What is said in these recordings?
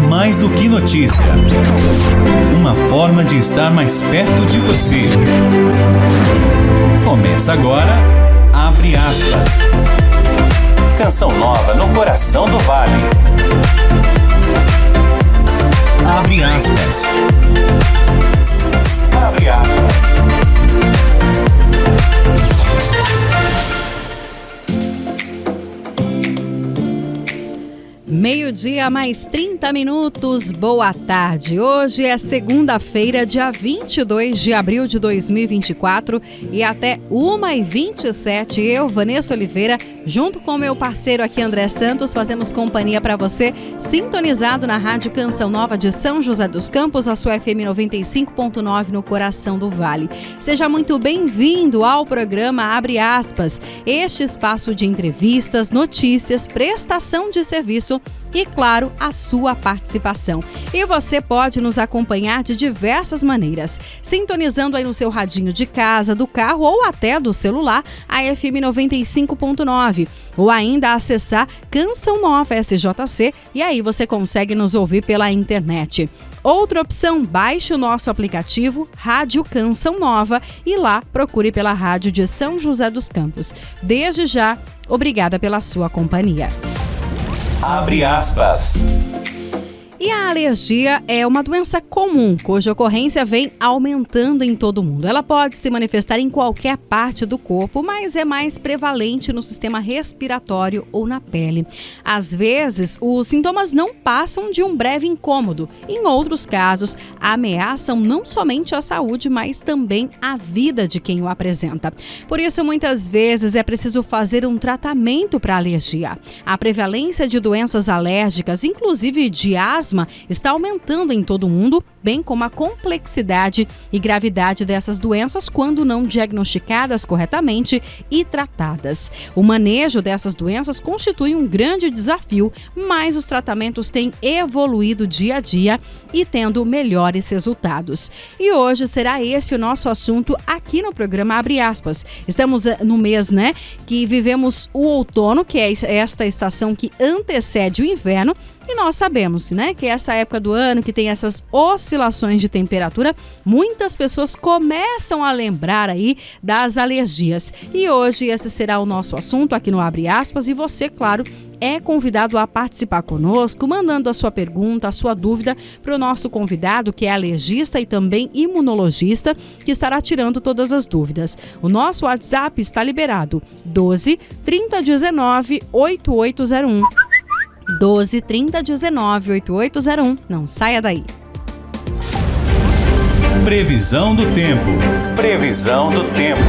Mais do que notícia. Uma forma de estar mais perto de você. Começa agora, Abre Aspas. Canção nova no coração do Vale. Abre aspas. Abre aspas. Meio-dia mais 30 minutos, boa tarde. Hoje é segunda-feira, dia 22 de abril de 2024 e até 1h27 eu, Vanessa Oliveira, junto com meu parceiro aqui André Santos, fazemos companhia para você, sintonizado na Rádio Canção Nova de São José dos Campos, a sua FM 95.9 no coração do Vale. Seja muito bem-vindo ao programa Abre Aspas, este espaço de entrevistas, notícias, prestação de serviço e, claro, a sua participação. E você pode nos acompanhar de diversas maneiras, sintonizando aí no seu radinho de casa, do carro ou até do celular, a FM 95.9, ou ainda acessar Canção Nova SJC e aí você consegue nos ouvir pela internet. Outra opção, baixe o nosso aplicativo Rádio Canção Nova e lá procure pela Rádio de São José dos Campos. Desde já, obrigada pela sua companhia. Abre aspas. E a alergia é uma doença comum, cuja ocorrência vem aumentando em todo o mundo. Ela pode se manifestar em qualquer parte do corpo, mas é mais prevalente no sistema respiratório ou na pele. Às vezes, os sintomas não passam de um breve incômodo. Em outros casos, ameaçam não somente a saúde, mas também a vida de quem o apresenta. Por isso, muitas vezes é preciso fazer um tratamento para a alergia. A prevalência de doenças alérgicas, inclusive de asma, está aumentando em todo o mundo, bem como a complexidade e gravidade dessas doenças quando não diagnosticadas corretamente e tratadas. O manejo dessas doenças constitui um grande desafio, mas os tratamentos têm evoluído dia a dia e tendo melhores resultados. E hoje será esse o nosso assunto aqui no programa Abre Aspas. Estamos no mês, que vivemos o outono, que é esta estação que antecede o inverno, e nós sabemos, que essa época do ano que tem essas oscilações de temperatura, muitas pessoas começam a lembrar aí das alergias. E hoje esse será o nosso assunto aqui no Abre Aspas e você, claro, é convidado a participar conosco, mandando a sua pergunta, a sua dúvida para o nosso convidado, que é alergista e também imunologista, que estará tirando todas as dúvidas. O nosso WhatsApp está liberado, 12 3019 8801. 12 3019 8801. Não saia daí. Previsão do tempo. Previsão do tempo.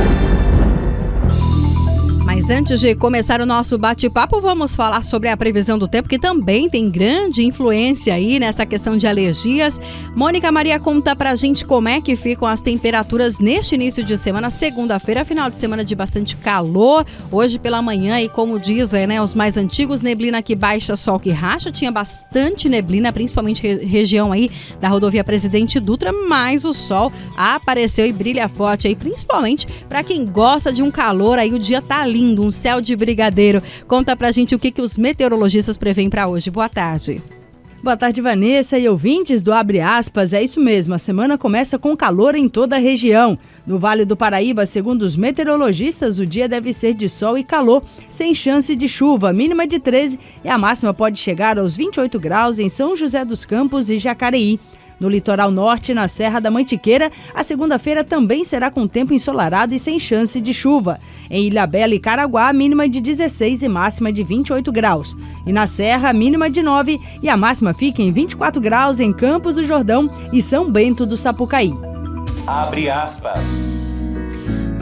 Mas antes de começar o nosso bate-papo, vamos falar sobre a previsão do tempo, que também tem grande influência aí nessa questão de alergias. Mônica Maria, conta pra gente como é que ficam as temperaturas neste início de semana, segunda-feira, final de semana de bastante calor. Hoje pela manhã, e como dizem, os mais antigos, neblina que baixa, sol que racha. Tinha bastante neblina, principalmente região aí da rodovia Presidente Dutra, mas o sol apareceu e brilha forte aí, principalmente para quem gosta de um calor aí, o dia tá lindo. Um céu de brigadeiro. Conta pra gente o que os meteorologistas prevêem para hoje. Boa tarde. Boa tarde, Vanessa e ouvintes do Abre Aspas. É isso mesmo, a semana começa com calor em toda a região. No Vale do Paraíba, segundo os meteorologistas, o dia deve ser de sol e calor, sem chance de chuva, mínima de 13 e a máxima pode chegar aos 28 graus em São José dos Campos e Jacareí. No litoral norte, na Serra da Mantiqueira, a segunda-feira também será com tempo ensolarado e sem chance de chuva. Em Ilhabela e Caraguá, mínima de 16 e máxima de 28 graus. E na Serra, mínima de 9 e a máxima fica em 24 graus em Campos do Jordão e São Bento do Sapucaí. Abre aspas.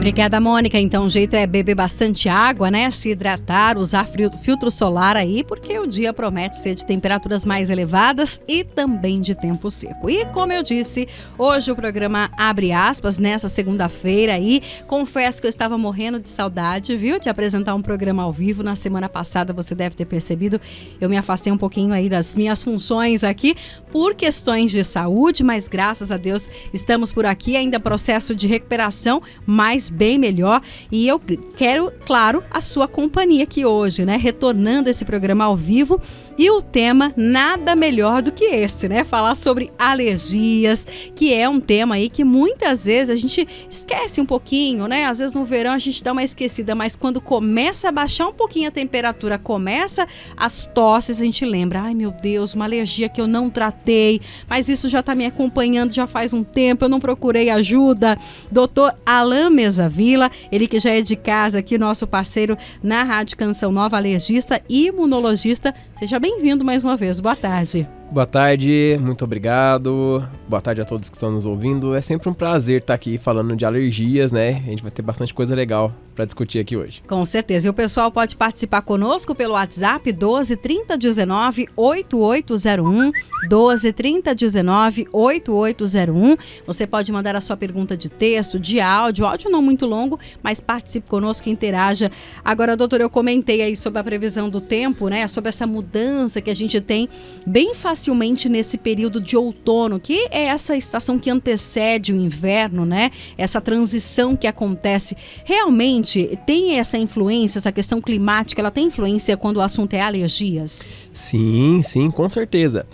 Obrigada, Mônica. Então o jeito é beber bastante água, se hidratar, usar filtro solar aí, porque o dia promete ser de temperaturas mais elevadas e também de tempo seco. E como eu disse, hoje o programa Abre Aspas, nessa segunda-feira aí, confesso que eu estava morrendo de saudade, de apresentar um programa ao vivo. Na semana passada, você deve ter percebido, eu me afastei um pouquinho aí das minhas funções aqui por questões de saúde, mas graças a Deus estamos por aqui, ainda processo de recuperação, mas bem melhor. E eu quero, claro, a sua companhia aqui hoje, né? Retornando esse programa ao vivo. E o tema nada melhor do que esse, né? Falar sobre alergias, que é um tema aí que muitas vezes a gente esquece um pouquinho, né? Às vezes no verão a gente dá uma esquecida, mas quando começa a baixar um pouquinho a temperatura, começa as tosses, a gente lembra, ai meu Deus, uma alergia que eu não tratei, mas isso já tá me acompanhando já faz um tempo, eu não procurei ajuda. Dr. Alain Mesavila, ele que já é de casa aqui, nosso parceiro na Rádio Canção Nova, alergista e imunologista. Seja bem-vindo mais uma vez. Boa tarde. Boa tarde, muito obrigado. Boa tarde a todos que estão nos ouvindo. É sempre um prazer estar aqui falando de alergias, né? A gente vai ter bastante coisa legal para discutir aqui hoje. Com certeza. E o pessoal pode participar conosco pelo WhatsApp 12 30 19 8801. 12 30 19 8801. Você pode mandar a sua pergunta de texto, de áudio não muito longo, mas participe conosco e interaja. Agora, doutor, eu comentei aí sobre a previsão do tempo, né? Sobre essa mudança que a gente tem bem facilmente nesse período de outono, que é essa estação que antecede o inverno, né? Essa transição que acontece. Realmente tem essa influência, essa questão climática, ela tem influência quando o assunto é alergias? Sim, com certeza.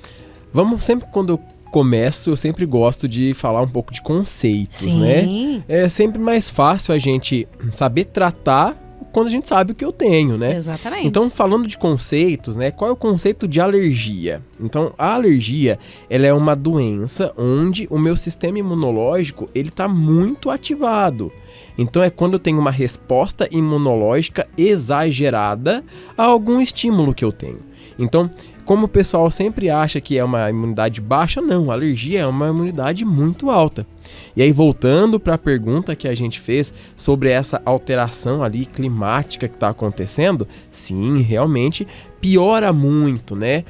Vamos sempre, quando eu começo, eu sempre gosto de falar um pouco de conceitos, né? É sempre mais fácil a gente saber tratar quando a gente sabe o que eu tenho, né? Exatamente. Então, falando de conceitos, né? Qual é o conceito de alergia? Então, a alergia, ela é uma doença onde o meu sistema imunológico, ele tá muito ativado. Então, é quando eu tenho uma resposta imunológica exagerada a algum estímulo que eu tenho. Então, como o pessoal sempre acha que é uma imunidade baixa, não, a alergia é uma imunidade muito alta. E aí, voltando para a pergunta que a gente fez sobre essa alteração ali climática que está acontecendo, sim, realmente piora muito, né?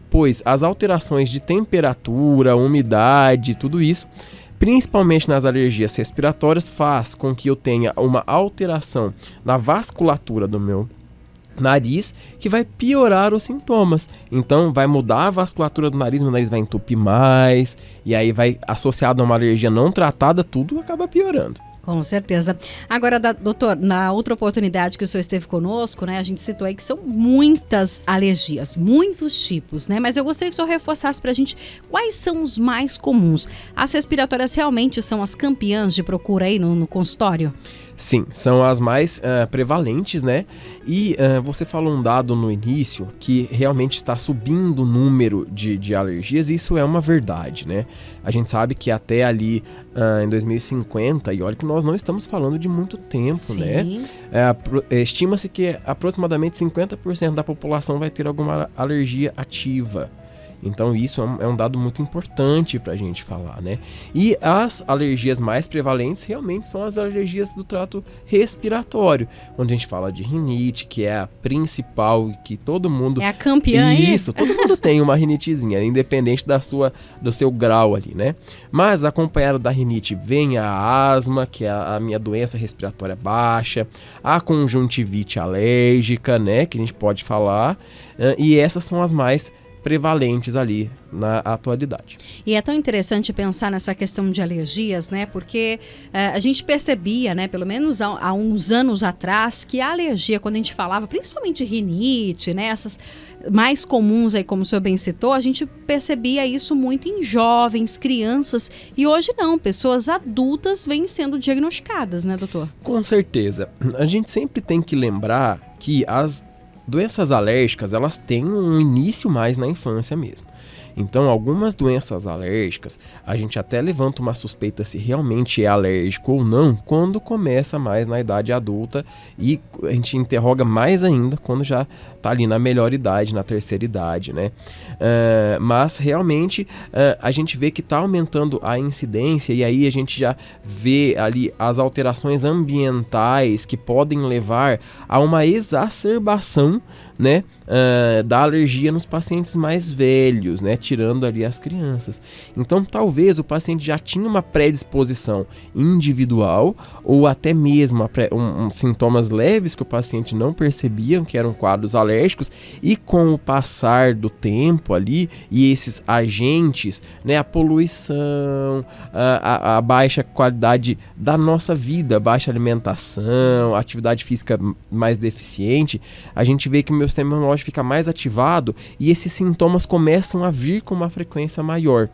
Pois as alterações de temperatura, umidade, tudo isso, principalmente nas alergias respiratórias, faz com que eu tenha uma alteração na vasculatura do meu nariz, que vai piorar os sintomas. Então vai mudar a vasculatura do nariz, meu nariz vai entupir mais, e aí vai, associado a uma alergia não tratada, tudo acaba piorando. Com certeza. Agora, doutor, na outra oportunidade que o senhor esteve conosco, né, a gente citou aí que são muitas alergias, muitos tipos, né? Mas eu gostaria que o senhor reforçasse pra gente quais são os mais comuns. As respiratórias realmente são as campeãs de procura aí no consultório? Sim, são as mais prevalentes, né? E você falou um dado no início que realmente está subindo o número de alergias, e isso é uma verdade, né? A gente sabe que até ali em 2050, e olha que nós não estamos falando de muito tempo, sim, né? Estima-se que aproximadamente 50% da população vai ter alguma alergia ativa. Então isso é um dado muito importante para a gente falar, né? E as alergias mais prevalentes realmente são as alergias do trato respiratório, onde a gente fala de rinite, que é a principal, que todo mundo... É a campeã aí? Isso, todo mundo tem uma rinitezinha, independente do seu grau ali, né? Mas acompanhado da rinite vem a asma, que é a minha doença respiratória baixa, a conjuntivite alérgica, né? Que a gente pode falar, e essas são as mais prevalentes ali na atualidade. E é tão interessante pensar nessa questão de alergias, né? Porque a gente percebia, né, pelo menos há uns anos atrás, que a alergia, quando a gente falava, principalmente rinite, né, essas mais comuns aí, como o senhor bem citou, a gente percebia isso muito em jovens, crianças, e hoje não, pessoas adultas vêm sendo diagnosticadas, né, doutor? Com certeza. A gente sempre tem que lembrar que as doenças alérgicas, elas têm um início mais na infância mesmo. Então, algumas doenças alérgicas, a gente até levanta uma suspeita se realmente é alérgico ou não, quando começa mais na idade adulta, e a gente interroga mais ainda quando já está ali na melhor idade, na terceira idade, né? Mas, realmente, a gente vê que está aumentando a incidência, e aí a gente já vê ali as alterações ambientais que podem levar a uma exacerbação comum, né, da alergia nos pacientes mais velhos, né, tirando ali as crianças. Então, talvez o paciente já tinha uma predisposição individual ou até mesmo sintomas leves que o paciente não percebia, que eram quadros alérgicos, e com o passar do tempo ali, e esses agentes, né, a poluição, a baixa qualidade da nossa vida, baixa alimentação, atividade física mais deficiente, a gente vê que o meu sistema imunológico fica mais ativado e esses sintomas começam a vir com uma frequência maior.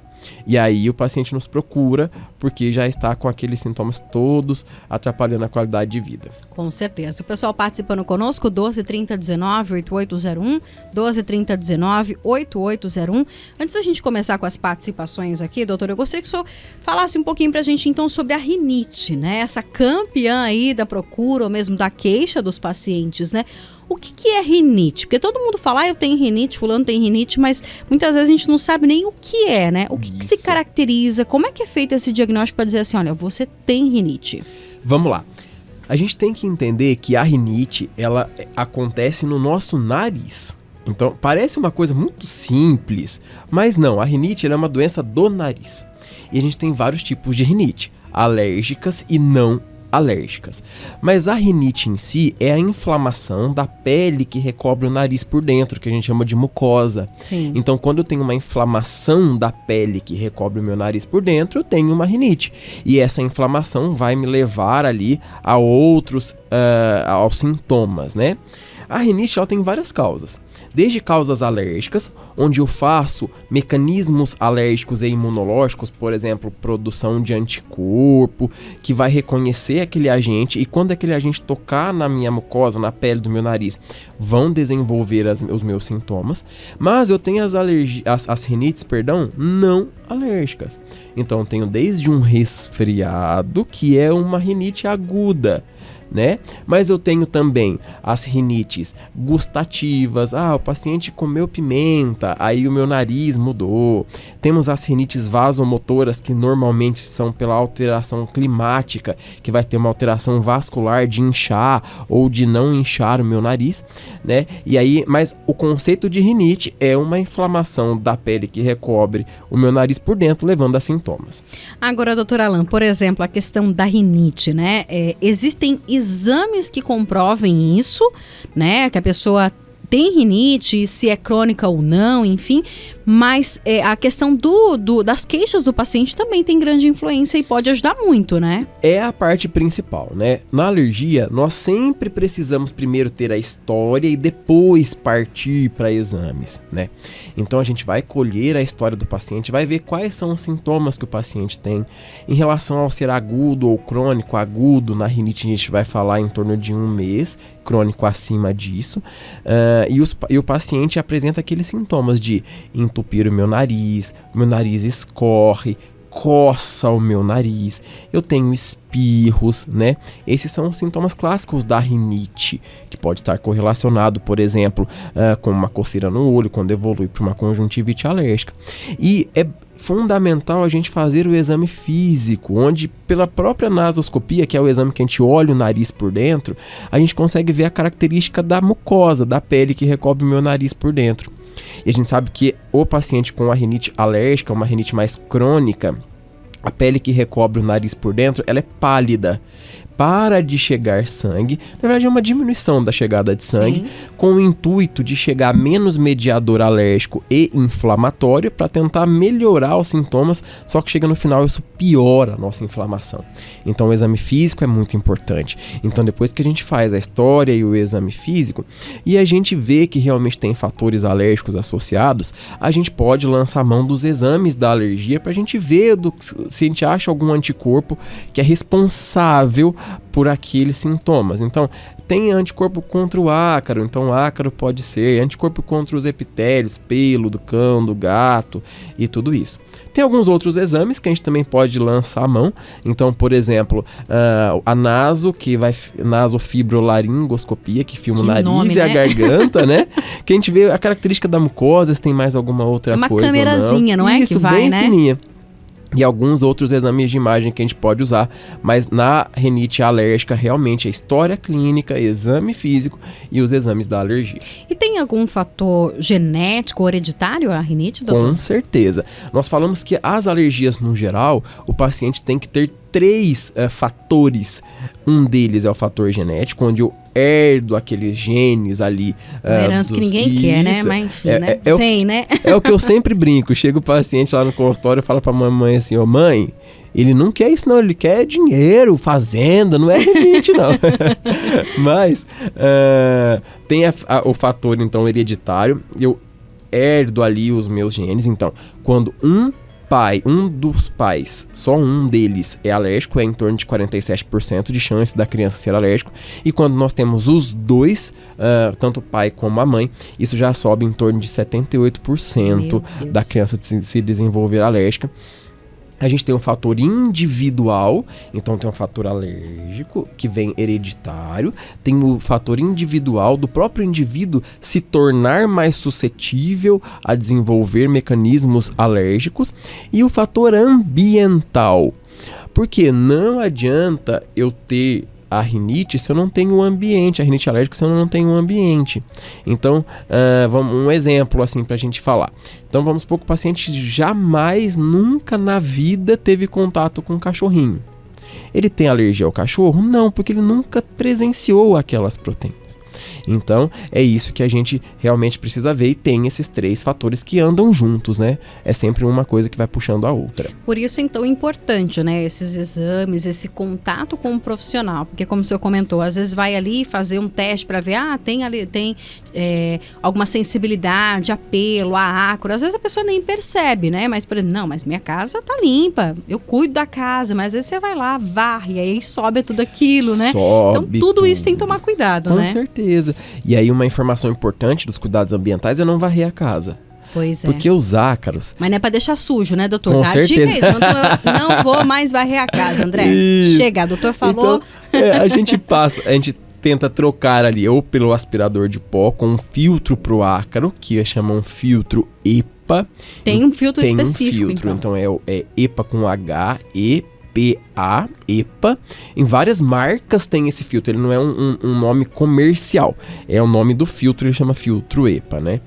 E aí o paciente nos procura porque já está com aqueles sintomas todos atrapalhando a qualidade de vida. Com certeza. O pessoal participando conosco, 123019-8801, 123019-8801. Antes da gente começar com as participações aqui, doutor, eu gostaria que o senhor falasse um pouquinho pra gente então sobre a rinite, né? Essa campeã aí da procura ou mesmo da queixa dos pacientes, né? O que é rinite? Porque todo mundo fala, eu tenho rinite, fulano tem rinite, mas muitas vezes a gente não sabe nem o que é, né? O que se caracteriza? Como é que é feito esse diagnóstico para dizer assim, olha, você tem rinite? Vamos lá. A gente tem que entender que a rinite, ela acontece no nosso nariz. Então, parece uma coisa muito simples, mas não, a rinite ela é uma doença do nariz. E a gente tem vários tipos de rinite, alérgicas e não alérgicas. Mas a rinite em si é a inflamação da pele que recobre o nariz por dentro, que a gente chama de mucosa. Sim. Então, quando eu tenho uma inflamação da pele que recobre o meu nariz por dentro, eu tenho uma rinite. E essa inflamação vai me levar ali a outros, aos sintomas, né? A rinite ela tem várias causas, desde causas alérgicas, onde eu faço mecanismos alérgicos e imunológicos, por exemplo, produção de anticorpo, que vai reconhecer aquele agente, e quando aquele agente tocar na minha mucosa, na pele do meu nariz, vão desenvolver os meus sintomas. Mas eu tenho as rinites, não alérgicas. Então eu tenho desde um resfriado, que é uma rinite aguda, né? Mas eu tenho também as rinites gustativas. O paciente comeu pimenta, aí o meu nariz mudou. Temos as rinites vasomotoras, que normalmente são pela alteração climática, que vai ter uma alteração vascular de inchar ou de não inchar o meu nariz, né? E aí, mas o conceito de rinite é uma inflamação da pele que recobre o meu nariz por dentro, levando a sintomas. Agora, doutor Alan, por exemplo, a questão da rinite, né? Existem exames que comprovem isso, né? Que a pessoa tem rinite, se é crônica ou não, enfim. Mas a questão das queixas do paciente também tem grande influência e pode ajudar muito, né? É a parte principal, né? Na alergia, nós sempre precisamos primeiro ter a história e depois partir para exames, né? Então a gente vai colher a história do paciente, vai ver quais são os sintomas que o paciente tem. Em relação ao ser agudo ou crônico, agudo, na rinite a gente vai falar em torno de 1 mês, crônico acima disso. E o paciente apresenta aqueles sintomas de entupir o meu nariz escorre, coça o meu nariz, eu tenho espirros, né? Esses são os sintomas clássicos da rinite, que pode estar correlacionado, por exemplo, com uma coceira no olho, quando evolui para uma conjuntivite alérgica. E é fundamental a gente fazer o exame físico, onde pela própria nasoscopia, que é o exame que a gente olha o nariz por dentro, a gente consegue ver a característica da mucosa, da pele que recobre o meu nariz por dentro. E a gente sabe que o paciente com a rinite alérgica, uma rinite mais crônica, a pele que recobre o nariz por dentro, ela é pálida. Para de chegar sangue, na verdade é uma diminuição da chegada de sangue, com o intuito de chegar menos mediador alérgico e inflamatório para tentar melhorar os sintomas, só que chega no final isso piora a nossa inflamação. Então o exame físico é muito importante. Então depois que a gente faz a história e o exame físico e a gente vê que realmente tem fatores alérgicos associados, a gente pode lançar mão dos exames da alergia para a gente ver se a gente acha algum anticorpo que é responsável por aqueles sintomas. Então, tem anticorpo contra o ácaro, então o ácaro pode ser anticorpo contra os epitélios, pelo do cão, do gato e tudo isso. Tem alguns outros exames que a gente também pode lançar a mão. Então, por exemplo, a nasofibrolaringoscopia, que filma o nariz nome, e a né? garganta, né? Que a gente vê a característica da mucosa, se tem mais alguma outra coisa. Uma câmerazinha, não é? Isso, que vai, bem né? fininha. e alguns outros exames de imagem que a gente pode usar, mas na rinite alérgica realmente é história clínica, exame físico e os exames da alergia. E tem algum fator genético, hereditário a rinite, doutor? Com certeza. Nós falamos que as alergias no geral, o paciente tem que ter 3 fatores. Um deles é o fator genético, onde eu herdo aqueles genes ali. Uma herança que ninguém quer, né? Mas enfim, né? Vem, né? É o que eu sempre brinco. Chega o paciente lá no consultório e fala pra mamãe assim, ô mãe, ele não quer isso não, ele quer dinheiro, fazenda, não é rinite não. Mas tem o fator então hereditário, eu herdo ali os meus genes, então quando um dos pais, só um deles é alérgico, é em torno de 47% de chance da criança ser alérgico. E quando nós temos os dois, tanto o pai como a mãe, isso já sobe em torno de 78% da criança se desenvolver alérgica. A gente tem um fator individual, então tem um fator alérgico que vem hereditário, tem o fator individual do próprio indivíduo se tornar mais suscetível a desenvolver mecanismos alérgicos e o fator ambiental, porque não adianta eu ter a rinite se eu não tenho um ambiente, a rinite alérgica se eu não tenho um ambiente. Então, um exemplo assim pra gente falar. Então vamos supor que o paciente jamais, nunca na vida teve contato com um cachorrinho. Ele tem alergia ao cachorro? Não, porque ele nunca presenciou aquelas proteínas. Então, é isso que a gente realmente precisa ver e tem esses 3 fatores que andam juntos, né? É sempre uma coisa que vai puxando a outra. Por isso, então, é importante, né? Esses exames, esse contato com o profissional. Porque, como o senhor comentou, às vezes vai ali fazer um teste para ver, tem alguma sensibilidade, apelo, a ácaro. Às vezes a pessoa nem percebe, né? Mas, por exemplo, não, mas minha casa tá limpa, eu cuido da casa, mas às vezes você vai lá, varre, e aí sobe tudo aquilo, né? Então, tudo isso tem que tomar cuidado, né? Com certeza. E aí uma informação importante dos cuidados ambientais é não varrer a casa. Pois é. Porque os ácaros... Mas não é pra deixar sujo, né, doutor? Com certeza. Dica isso, não vou mais varrer a casa, André. Isso. Chega, o doutor falou... Então, a gente tenta trocar ali ou pelo aspirador de pó com um filtro pro ácaro, que chamam filtro EPA. Tem um filtro específico, Tem um filtro, então é EPA com H, EPA. Em várias marcas tem esse filtro, ele não é um nome comercial, é o nome do filtro, ele chama filtro EPA, né?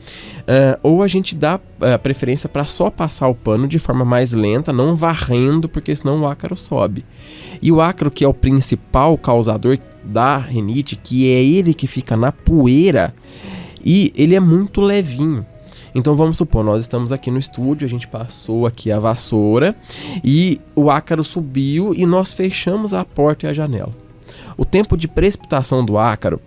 Ou a gente dá preferência para só passar o pano de forma mais lenta, não varrendo, porque senão o ácaro sobe. E o ácaro, que é o principal causador da rinite, que é ele que fica na poeira, e ele é muito levinho. Então vamos supor, nós estamos aqui no estúdio, a gente passou aqui a vassoura e o ácaro subiu e nós fechamos a porta e a janela. O tempo de precipitação do ácaro,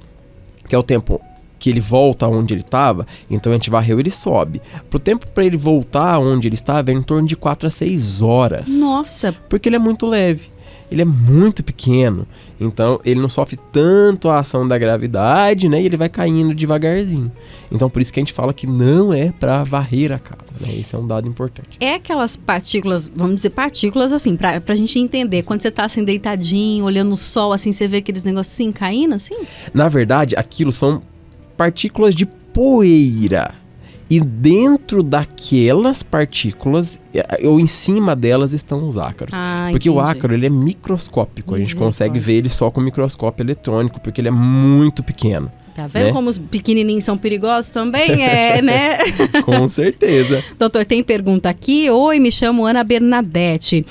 que é o tempo que ele volta onde ele estava, então a gente varreu, ele sobe. Pro tempo para ele voltar onde ele estava é em torno de 4 a 6 horas. Nossa! Porque ele é muito leve. Ele é muito pequeno, então ele não sofre tanto a ação da gravidade, né? E ele vai caindo devagarzinho. Então por isso que a gente fala que não é para varrer a casa, né? Esse é um dado importante. É aquelas partículas, vamos dizer partículas assim, pra gente entender. Quando você tá assim deitadinho, olhando o sol, assim, você vê aqueles negócios assim, caindo assim? Na verdade, aquilo são partículas de poeira. E dentro daquelas partículas, ou em cima delas, estão os ácaros. Porque entendi. o ácaro, ele é microscópico. A gente consegue ver ele só com microscópio eletrônico, porque ele é muito pequeno. Tá vendo, né? Como os pequenininhos são perigosos também? Né? Com certeza. Doutor, tem pergunta aqui. Oi, me chamo Ana Bernadette.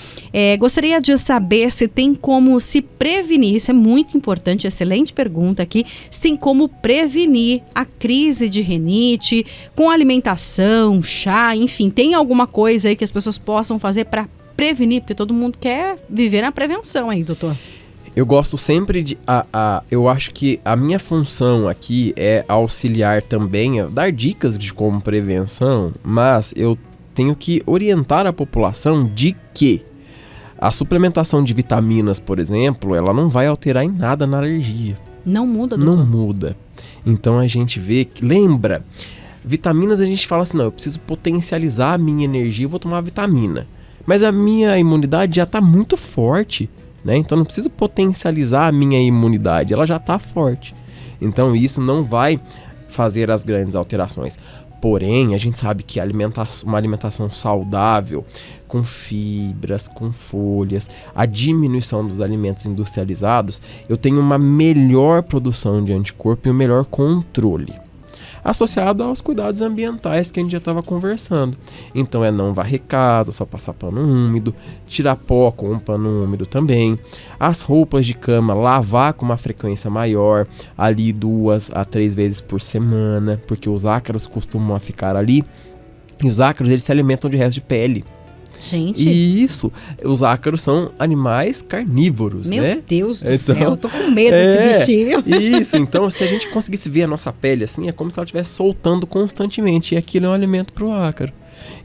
Gostaria de saber se tem como se prevenir, isso é muito importante, excelente pergunta aqui, se tem como prevenir a crise de rinite com alimentação, chá, enfim, tem alguma coisa aí que as pessoas possam fazer para prevenir? Porque todo mundo quer viver na prevenção aí, doutor. Eu gosto sempre de... eu acho que a minha função aqui é auxiliar também, dar dicas de como prevenção, mas eu tenho que orientar a população de que a suplementação de vitaminas, por exemplo, ela não vai alterar em nada na alergia. Não muda, doutor? Não muda. Então a gente vê que... Lembra, vitaminas a gente fala assim, não, eu preciso potencializar a minha energia, eu vou tomar vitamina. Mas a minha imunidade já está muito forte. Né? Então não precisa potencializar a minha imunidade, ela já está forte. Então isso não vai fazer as grandes alterações. Porém, a gente sabe que uma alimentação saudável, com fibras, com folhas, a diminuição dos alimentos industrializados, eu tenho uma melhor produção de anticorpo e um melhor controle, associado aos cuidados ambientais que a gente já estava conversando. Então não varrer casa, só passar pano úmido, tirar pó com um pano úmido também, as roupas de cama lavar com uma frequência maior, ali 2 a 3 vezes por semana, porque os ácaros costumam ficar ali, e os ácaros eles se alimentam de resto de pele. Gente. Isso, os ácaros são animais carnívoros, Meu né? Deus do céu, eu tô com medo desse bichinho. Isso, então se a gente conseguisse ver a nossa pele assim, é como se ela estivesse soltando constantemente, e aquilo é um alimento para o ácaro.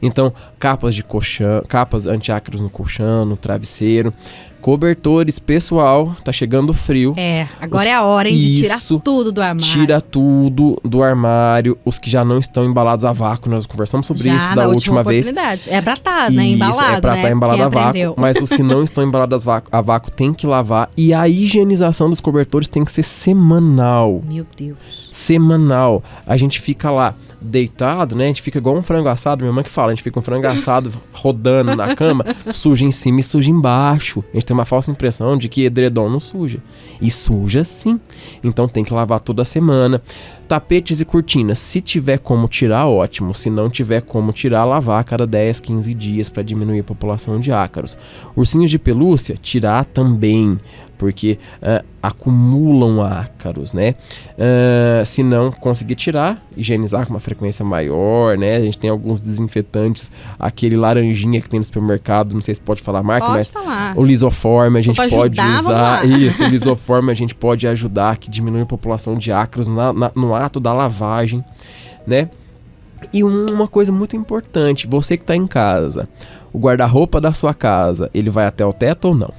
Então, capas de colchão, capas antiácaros no colchão, no travesseiro, cobertores, pessoal, tá chegando frio. Agora é a hora, hein, de tirar tudo do armário. Tira tudo do armário, os que já não estão embalados a vácuo, nós conversamos sobre isso da última vez. É pra estar, né, embalado, é pra estar embalado a vácuo, mas os que não estão embalados a vácuo tem que lavar, e a higienização dos cobertores tem que ser semanal. Meu Deus. Semanal. A gente fica lá deitado, né? A gente fica igual um frango assado, minha mãe que fala, a gente fica um frango assado rodando na cama, suja em cima e suja embaixo. A gente tem uma falsa impressão de que edredom não suja. E suja sim. Então tem que lavar toda semana. Tapetes e cortinas, se tiver como tirar, ótimo. Se não tiver como tirar, lavar a cada 10, 15 dias para diminuir a população de ácaros. Ursinhos de pelúcia, tirar também, porque acumulam ácaros, né? Se não conseguir tirar, higienizar com uma frequência maior, né? A gente tem alguns desinfetantes, aquele laranjinha que tem no supermercado, não sei se pode falar a marca, mas falar. O Lisoform a gente pode usar. Isso, o Lisoform. Lisoform a gente pode ajudar, que diminui a população de ácaros no ato da lavagem, né? E uma coisa muito importante, você que está em casa, o guarda-roupa da sua casa, ele vai até o teto ou não?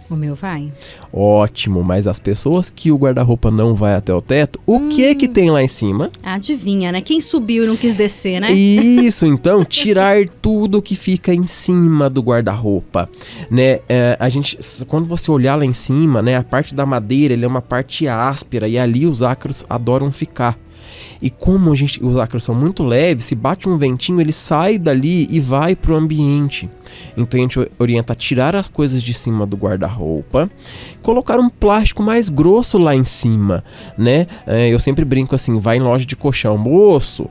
O meu vai. Ótimo, mas as pessoas que o guarda-roupa não vai até o teto, o que tem lá em cima? Adivinha, né? Quem subiu e não quis descer, né? Isso, então, tirar tudo que fica em cima do guarda-roupa, né? A gente, quando você olhar lá em cima, né, a parte da madeira, ele é uma parte áspera e ali os ácaros adoram ficar. E como os ácaros são muito leves, se bate um ventinho, ele sai dali e vai pro ambiente. Então a gente orienta a tirar as coisas de cima do guarda-roupa, colocar um plástico mais grosso lá em cima, né? Eu sempre brinco assim, vai em loja de colchão, moço,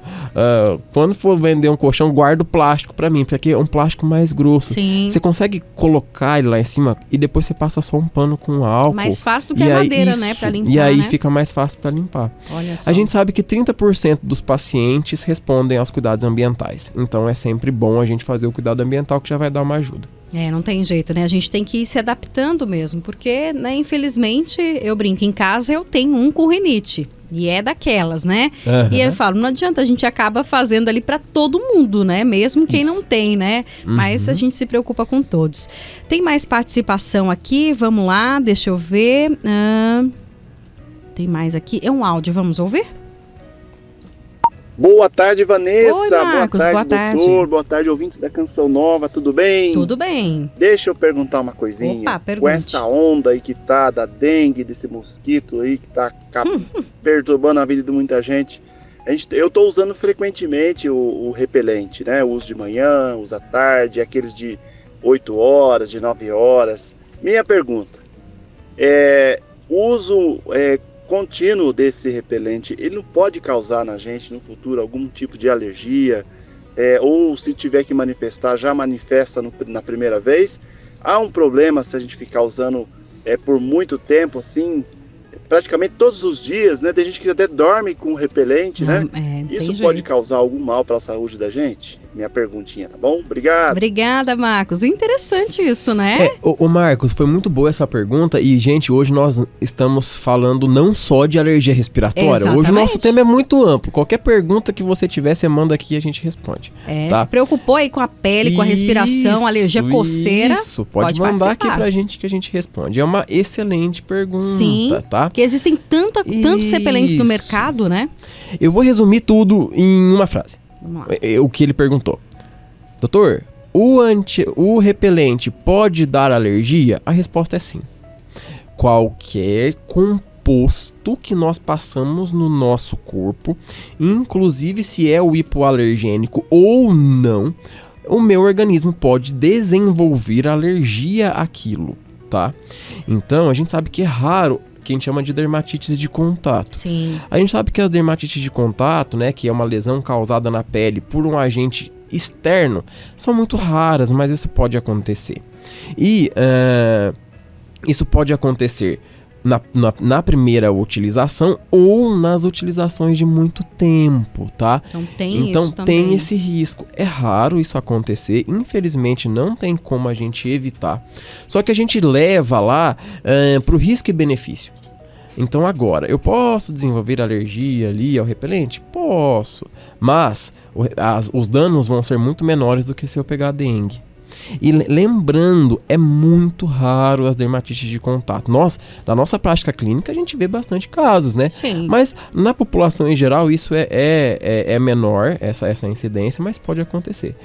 quando for vender um colchão, guarda o plástico pra mim, porque é um plástico mais grosso. Sim. Você consegue colocar ele lá em cima e depois você passa só um pano com álcool. Mais fácil do que a madeira, né? Pra limpar, e aí né? fica mais fácil pra limpar. Olha só. A gente sabe que 30% dos pacientes respondem aos cuidados ambientais. Então é sempre bom a gente fazer o cuidado ambiental, que já vai dar uma ajuda. Não tem jeito, né? A gente tem que ir se adaptando mesmo, porque, né, infelizmente, eu brinco, em casa eu tenho um com rinite. E é daquelas, né? Uhum. E eu falo, não adianta, a gente acaba fazendo ali para todo mundo, né? Mesmo quem não tem, né? Mas a gente se preocupa com todos. Tem mais participação aqui, vamos lá, deixa eu ver. Tem mais aqui, é um áudio, vamos ouvir? Boa tarde, Vanessa. Oi, Marcos, boa tarde, doutor. Boa tarde, ouvintes da Canção Nova. Tudo bem? Tudo bem. Deixa eu perguntar uma coisinha. Opa, pergunte. Com essa onda aí que tá da dengue, desse mosquito aí que tá perturbando a vida de muita gente, eu tô usando frequentemente o repelente, né? Eu uso de manhã, uso à tarde, aqueles de 8 horas, de 9 horas. Minha pergunta, uso contínuo desse repelente, ele não pode causar na gente no futuro algum tipo de alergia, ou se tiver que manifestar, já manifesta na primeira vez? Há um problema se a gente ficar usando por muito tempo, assim, praticamente todos os dias, né? Tem gente que até dorme com repelente, né? Isso pode causar algum mal para a saúde da gente? Minha perguntinha, tá bom? Obrigado. Obrigada, Marcos. Interessante isso, né? Ô Marcos, foi muito boa essa pergunta e, gente, hoje nós estamos falando não só de alergia respiratória. Exatamente. Hoje o nosso tema é muito amplo. Qualquer pergunta que você tiver, você manda aqui e a gente responde. Tá? Se preocupou aí com a pele, com a respiração, alergia, coceira? Isso, pode mandar aqui pra gente que a gente responde. É uma excelente pergunta, sim, tá? Porque existem tantos repelentes no mercado, né? Eu vou resumir tudo em uma frase. Vamos lá. O que ele perguntou. Doutor, o repelente pode dar alergia? A resposta é sim. Qualquer composto que nós passamos no nosso corpo, inclusive se é o hipoalergênico ou não, o meu organismo pode desenvolver alergia àquilo, tá? Então, a gente sabe que é raro que a gente chama de dermatites de contato. Sim. A gente sabe que as dermatites de contato, né, que é uma lesão causada na pele por um agente externo, são muito raras, mas isso pode acontecer. E isso pode acontecer na primeira utilização ou nas utilizações de muito tempo, tá? Então isso também. Tem esse risco. É raro isso acontecer, infelizmente não tem como a gente evitar. Só que a gente leva lá pro risco e benefício. Então agora, eu posso desenvolver alergia ali ao repelente? Posso, mas os danos vão ser muito menores do que se eu pegar dengue. E lembrando, é muito raro as dermatites de contato. Na nossa prática clínica, a gente vê bastante casos, né? Sim. Mas na população em geral, isso é menor, essa incidência, mas pode acontecer.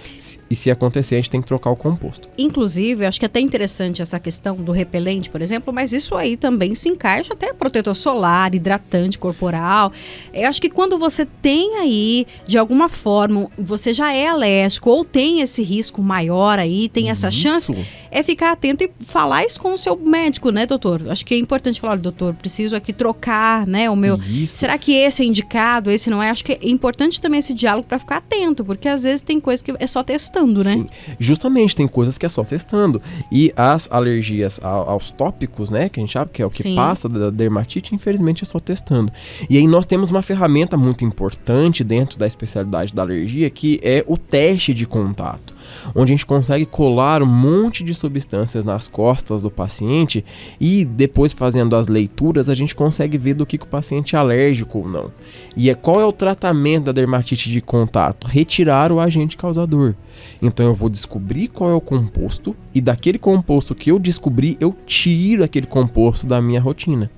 E se acontecer, a gente tem que trocar o composto. Inclusive, eu acho que é até interessante essa questão do repelente, por exemplo, mas isso aí também se encaixa até protetor solar, hidratante corporal. Eu acho que quando você tem aí, de alguma forma, você já é alérgico ou tem esse risco maior aí, tem essa chance, é ficar atento e falar isso com o seu médico, né, doutor? Acho que é importante falar, olha, doutor, preciso aqui trocar, né, o meu... Isso. Será que esse é indicado, esse não é? Acho que é importante também esse diálogo para ficar atento, porque às vezes tem coisa que é só testando, né? Sim, justamente, tem coisas que é só testando. E as alergias aos tópicos, né, que a gente sabe que é o que passa da dermatite, infelizmente é só testando. E aí nós temos uma ferramenta muito importante dentro da especialidade da alergia, que é o teste de contato, onde a gente consegue colar um monte de substâncias nas costas do paciente e depois fazendo as leituras a gente consegue ver do que o paciente é alérgico ou não. E qual é o tratamento da dermatite de contato? Retirar o agente causador. Então eu vou descobrir qual é o composto e daquele composto que eu descobri, eu tiro aquele composto da minha rotina.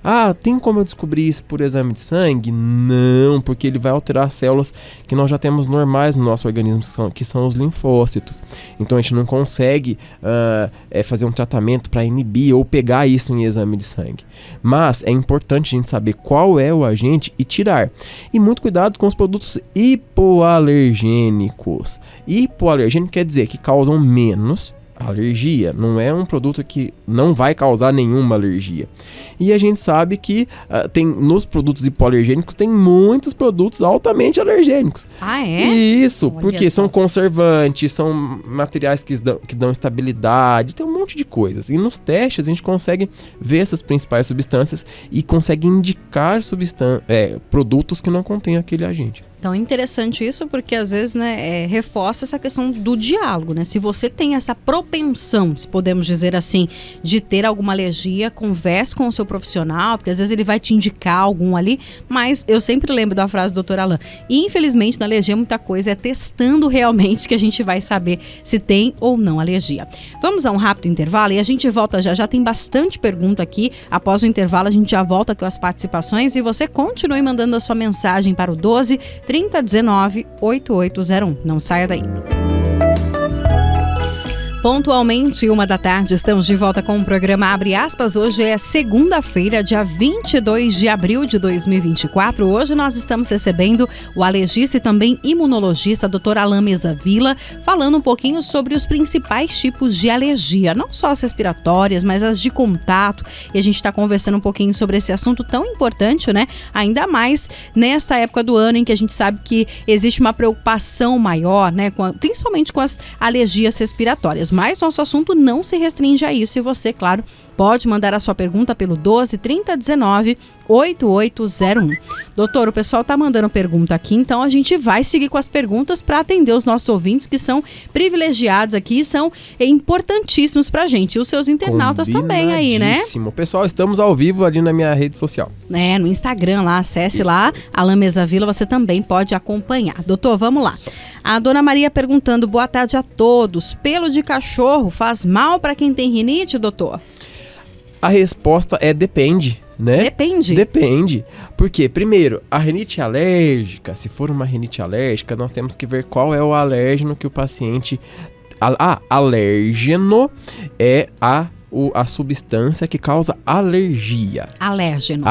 Ah, tem como eu descobrir isso por exame de sangue? Não, porque ele vai alterar células que nós já temos normais no nosso organismo, que são os linfócitos. Então a gente não consegue fazer um tratamento para inibir ou pegar isso em exame de sangue. Mas é importante a gente saber qual é o agente e tirar. E muito cuidado com os produtos hipoalergênicos. Hipoalergênico quer dizer que causam menos alergia, não é um produto que não vai causar nenhuma alergia. E a gente sabe que nos produtos hipoalergênicos tem muitos produtos altamente alergênicos. Ah, é? Isso, Olha porque só. são conservantes, são materiais que dão estabilidade, tem um monte de coisas. E nos testes a gente consegue ver essas principais substâncias e consegue indicar produtos que não contêm aquele agente. Então é interessante isso porque às vezes, né, reforça essa questão do diálogo, né? Se você tem essa propensão, se podemos dizer assim, de ter alguma alergia, converse com o seu profissional, porque às vezes ele vai te indicar algum ali, mas eu sempre lembro da frase do Dr. Alain. E infelizmente na alergia muita coisa é testando realmente que a gente vai saber se tem ou não alergia. Vamos a um rápido intervalo e a gente volta já tem bastante pergunta aqui. Após o intervalo a gente já volta com as participações e você continue mandando a sua mensagem para o 12 3019 8801. Não saia daí. Pontualmente, 13h, estamos de volta com o programa Abre Aspas. Hoje é segunda-feira, dia 22 de abril de 2024. Hoje nós estamos recebendo o alergista e também imunologista, Dr. Alain Mesavila, falando um pouquinho sobre os principais tipos de alergia, não só as respiratórias, mas as de contato. E a gente está conversando um pouquinho sobre esse assunto tão importante, né? Ainda mais nesta época do ano em que a gente sabe que existe uma preocupação maior, né? Principalmente com as alergias respiratórias. Mas nosso assunto não se restringe a isso e você, claro, pode mandar a sua pergunta pelo 12 3019 8801. Doutor, o pessoal tá mandando pergunta aqui, então a gente vai seguir com as perguntas para atender os nossos ouvintes que são privilegiados aqui e são importantíssimos pra gente. E os seus internautas também aí, né? Pessoal, estamos ao vivo ali na minha rede social. No Instagram lá, acesse lá, Alain Mesavila, você também pode acompanhar. Doutor, vamos lá. A dona Maria perguntando, boa tarde a todos. Pelo de cachorro faz mal para quem tem rinite, doutor? A resposta é depende, né? Depende. Porque, primeiro, a rinite alérgica, se for uma rinite alérgica, nós temos que ver qual é o alérgeno que o paciente... alérgeno é a a substância que causa alergia. Alérgeno.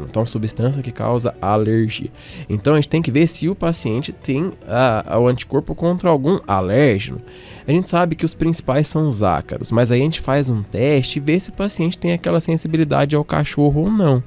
Então, substância que causa alergia. Então, a gente tem que ver se o paciente tem o anticorpo contra algum alérgeno. A gente sabe que os principais são os ácaros, mas aí a gente faz um teste e vê se o paciente tem aquela sensibilidade ao cachorro ou não.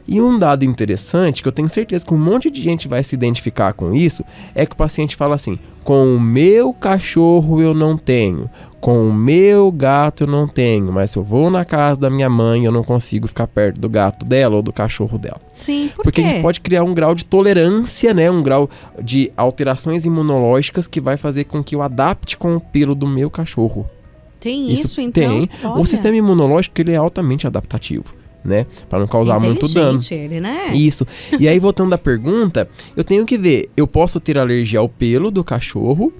E um dado interessante, que eu tenho certeza que um monte de gente vai se identificar com isso, é que o paciente fala assim: com o meu cachorro eu não tenho, com o meu gato eu não tenho, mas se eu vou na casa da minha mãe eu não consigo ficar perto do gato dela ou do cachorro dela. Sim, por Porque quê? a gente pode criar um grau de tolerância, né? Um grau de alterações imunológicas que vai fazer com que eu adapte com o pelo do meu cachorro. Tem isso então? Tem. Olha. O sistema imunológico ele é altamente adaptativo, né? Para não causar muito dano. Ele, né? Isso. E aí, voltando à pergunta, eu tenho que ver, eu posso ter alergia ao pelo do cachorro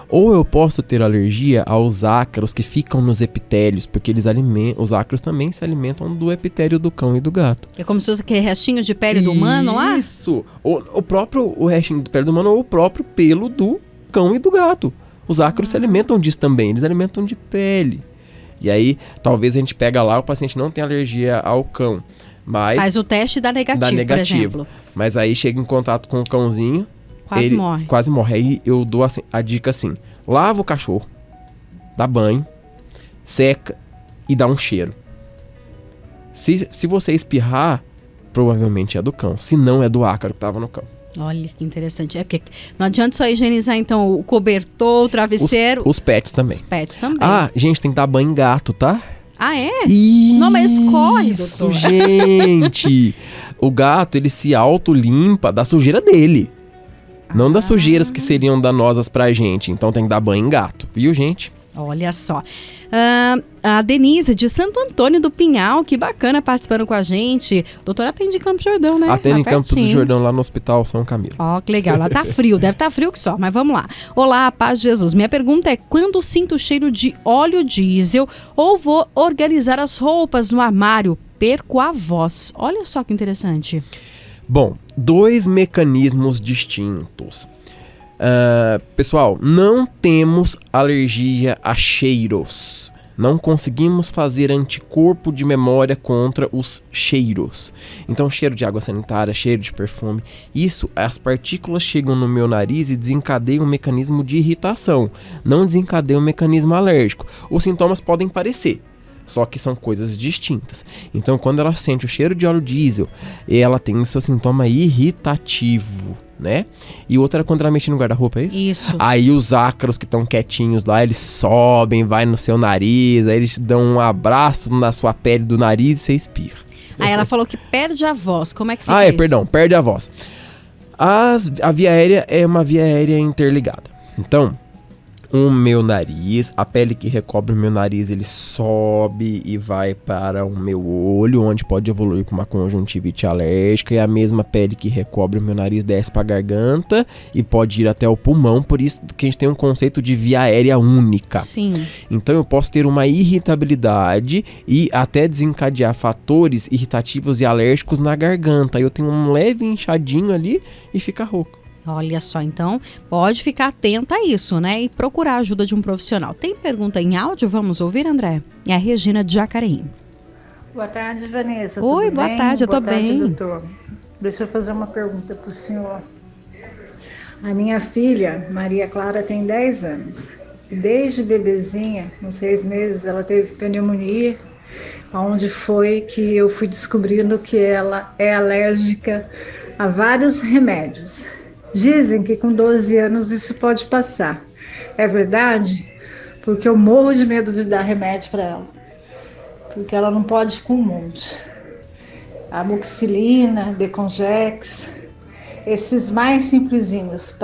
ou eu posso ter alergia aos ácaros que ficam nos epitélios, porque os ácaros também se alimentam do epitélio do cão e do gato. É como se fosse aquele restinho de pele do humano lá? Isso. O restinho de pele do humano ou o próprio pelo do cão e do gato. Os ácaros se alimentam disso também, eles alimentam de pele. E aí, talvez a gente pega lá, o paciente não tem alergia ao cão, mas... Faz o teste e dá negativo, por exemplo. Mas aí chega em contato com o cãozinho... Quase morre. Aí eu dou assim, a dica assim: lava o cachorro, dá banho, seca e dá um cheiro. Se você espirrar, provavelmente é do cão. Se não, é do ácaro que estava no cão. Olha que interessante. É porque não adianta só higienizar, então, o cobertor, o travesseiro. Os pets também. Os pets também. Ah, gente, tem que dar banho em gato, tá? Ah, é? Isso, não, mas corre, doutor. Gente. O gato, ele se autolimpa da sujeira dele. Não das sujeiras que seriam danosas pra gente. Então tem que dar banho em gato, viu, gente? Olha só. A Denise, de Santo Antônio do Pinhal, que bacana participando com a gente. Doutora atende em Campos do Jordão, né? Atende em Campos do Jordão, lá no Hospital São Camilo. Ó, que legal. Lá tá frio, deve estar frio que só, mas vamos lá. Olá, paz de Jesus. Minha pergunta é: quando sinto o cheiro de óleo diesel ou vou organizar as roupas no armário, perco a voz? Olha só que interessante. Bom, 2 mecanismos distintos. Pessoal, não temos alergia a cheiros. Não conseguimos fazer anticorpo de memória contra os cheiros. Então, cheiro de água sanitária, cheiro de perfume, as partículas chegam no meu nariz e desencadeiam um mecanismo de irritação. Não desencadeiam um mecanismo alérgico. Os sintomas podem parecer, só que são coisas distintas. Então, quando ela sente o cheiro de óleo diesel, ela tem o seu sintoma irritativo, né? E outra é quando ela mexe no guarda-roupa, é isso? Isso. Aí os ácaros que estão quietinhos lá, eles sobem, vai no seu nariz, aí eles te dão um abraço na sua pele do nariz e você espirra. Aí ela falou que perde a voz. Como é que fica isso? Perdão, perde a voz. A via aérea é uma via aérea interligada. Então, o meu nariz, a pele que recobre o meu nariz, ele sobe e vai para o meu olho, onde pode evoluir para uma conjuntivite alérgica, e a mesma pele que recobre o meu nariz desce para a garganta e pode ir até o pulmão, por isso que a gente tem um conceito de via aérea única. Sim. Então eu posso ter uma irritabilidade e até desencadear fatores irritativos e alérgicos na garganta. Eu tenho um leve inchadinho ali e fica rouco. Olha só, então pode ficar atenta a isso, né? E procurar a ajuda de um profissional. Tem pergunta em áudio? Vamos ouvir, André? É a Regina de Jacareí. Boa tarde, Vanessa. Oi, tudo boa bem? tarde, eu tô boa tarde, bem. Doutor. Deixa eu fazer uma pergunta para o senhor. A minha filha, Maria Clara, tem 10 anos. Desde bebezinha, com 6 meses, ela teve pneumonia, onde foi que eu fui descobrindo que ela é alérgica a vários remédios. Dizem que com 12 anos isso pode passar. É verdade? Porque eu morro de medo de dar remédio para ela. Porque ela não pode com um monte. Amoxicilina, Decongex, esses mais simplesinhos,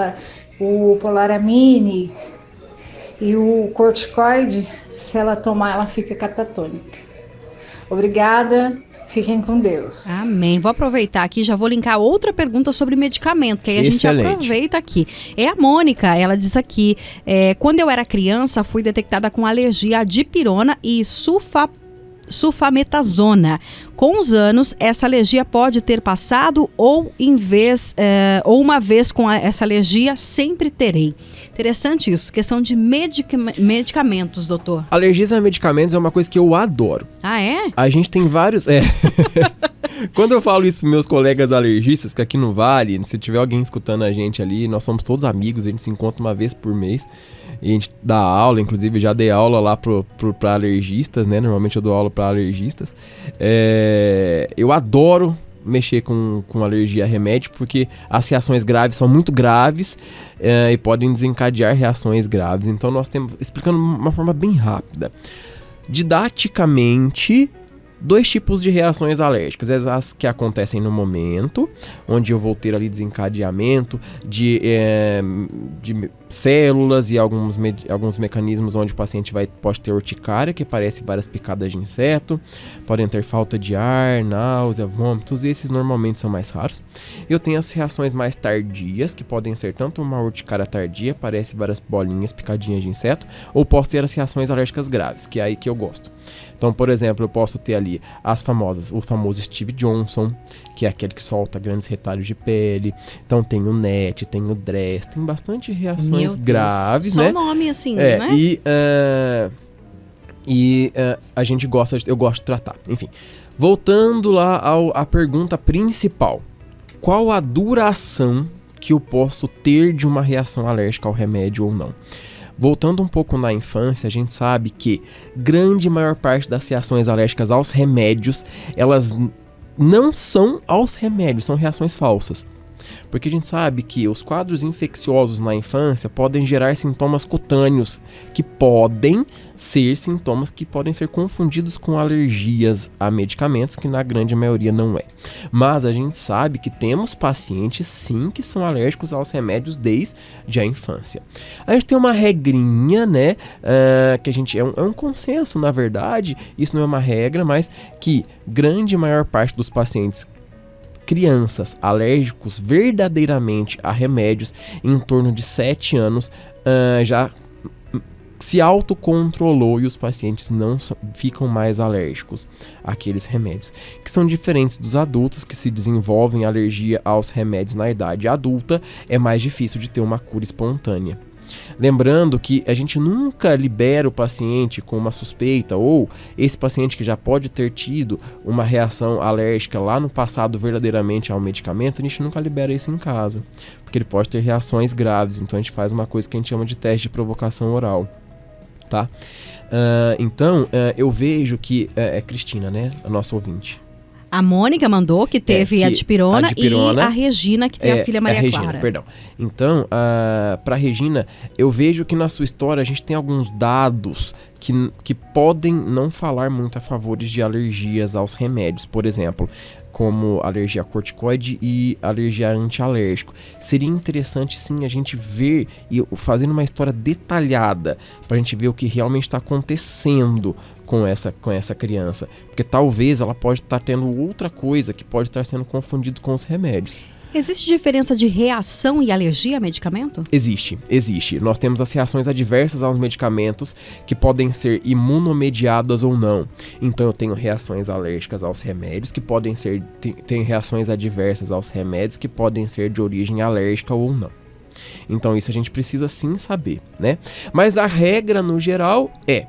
o Polaramine e o corticoide, se ela tomar, ela fica catatônica. Obrigada. Fiquem com Deus. Amém. Vou aproveitar aqui, já vou linkar outra pergunta sobre medicamento, que aí a gente aproveita aqui. É a Mônica, ela diz aqui, quando eu era criança, fui detectada com alergia à dipirona e sulfametazona. Com os anos, essa alergia pode ter passado ou uma vez com essa alergia, sempre terei. Interessante isso, questão de medicamentos, doutor. Alergias a medicamentos é uma coisa que eu adoro. Ah, é? A gente tem vários... Quando eu falo isso para meus colegas alergistas, que aqui no Vale, se tiver alguém escutando a gente ali, nós somos todos amigos, a gente se encontra uma vez por mês e a gente dá aula, inclusive já dei aula lá para alergistas, né? Normalmente eu dou aula para alergistas. Eu adoro mexer com alergia a remédio, porque as reações graves são muito graves e podem desencadear reações graves. Então nós temos, explicando de uma forma bem rápida, didaticamente, 2 tipos de reações alérgicas, as que acontecem no momento, onde eu vou ter ali desencadeamento de células e alguns mecanismos onde o paciente pode ter urticária, que parece várias picadas de inseto, podem ter falta de ar, náusea, vômitos, e esses normalmente são mais raros. Eu tenho as reações mais tardias, que podem ser tanto uma urticária tardia, parece várias bolinhas, picadinhas de inseto, ou posso ter as reações alérgicas graves, que é aí que eu gosto. Então, por exemplo, eu posso ter ali o famoso Steve Johnson, que é aquele que solta grandes retalhos de pele. Então tem o NET, tem o DRESS, tem bastante reações graves, só né? nome assim, né? Eu gosto de tratar. Enfim, voltando lá à pergunta principal. Qual a duração que eu posso ter de uma reação alérgica ao remédio ou não? Voltando um pouco na infância, a gente sabe que grande maior parte das reações alérgicas aos remédios, elas não são aos remédios, são reações falsas. Porque a gente sabe que os quadros infecciosos na infância podem gerar sintomas cutâneos, que podem ser sintomas que podem ser confundidos com alergias a medicamentos, que na grande maioria não é. Mas a gente sabe que temos pacientes sim que são alérgicos aos remédios desde a infância. A gente tem uma regrinha, né, que a gente é um consenso, na verdade, isso não é uma regra, mas que grande maior parte dos pacientes crianças alérgicos verdadeiramente a remédios em torno de 7 anos já se autocontrolou e os pacientes não ficam mais alérgicos àqueles remédios, que são diferentes dos adultos que se desenvolvem alergia aos remédios na idade adulta. É mais difícil de ter uma cura espontânea. Lembrando que a gente nunca libera o paciente com uma suspeita, ou esse paciente que já pode ter tido uma reação alérgica lá no passado verdadeiramente ao medicamento, a gente nunca libera isso em casa, porque ele pode ter reações graves. Então a gente faz uma coisa que a gente chama de teste de provocação oral, tá? Então eu vejo que é Cristina, né, a nossa ouvinte. A Mônica mandou que teve a dipirona e a Regina, que tem a filha Maria Clara. Perdão. Então, para a Regina, eu vejo que na sua história a gente tem alguns dados que podem não falar muito a favores de alergias aos remédios. Por exemplo, como alergia a corticoide e alergia a antialérgico. Seria interessante sim a gente ver e fazendo uma história detalhada para a gente ver o que realmente está acontecendo com essa criança, porque talvez ela pode estar tendo outra coisa que pode estar sendo confundido com os remédios. Existe diferença de reação e alergia a medicamento? Existe. Nós temos as reações adversas aos medicamentos, que podem ser imunomediadas ou não. Então eu tenho reações alérgicas aos remédios, que podem ser... Tem reações adversas aos remédios, que podem ser de origem alérgica ou não. Então isso a gente precisa sim saber, né? Mas a regra no geral é...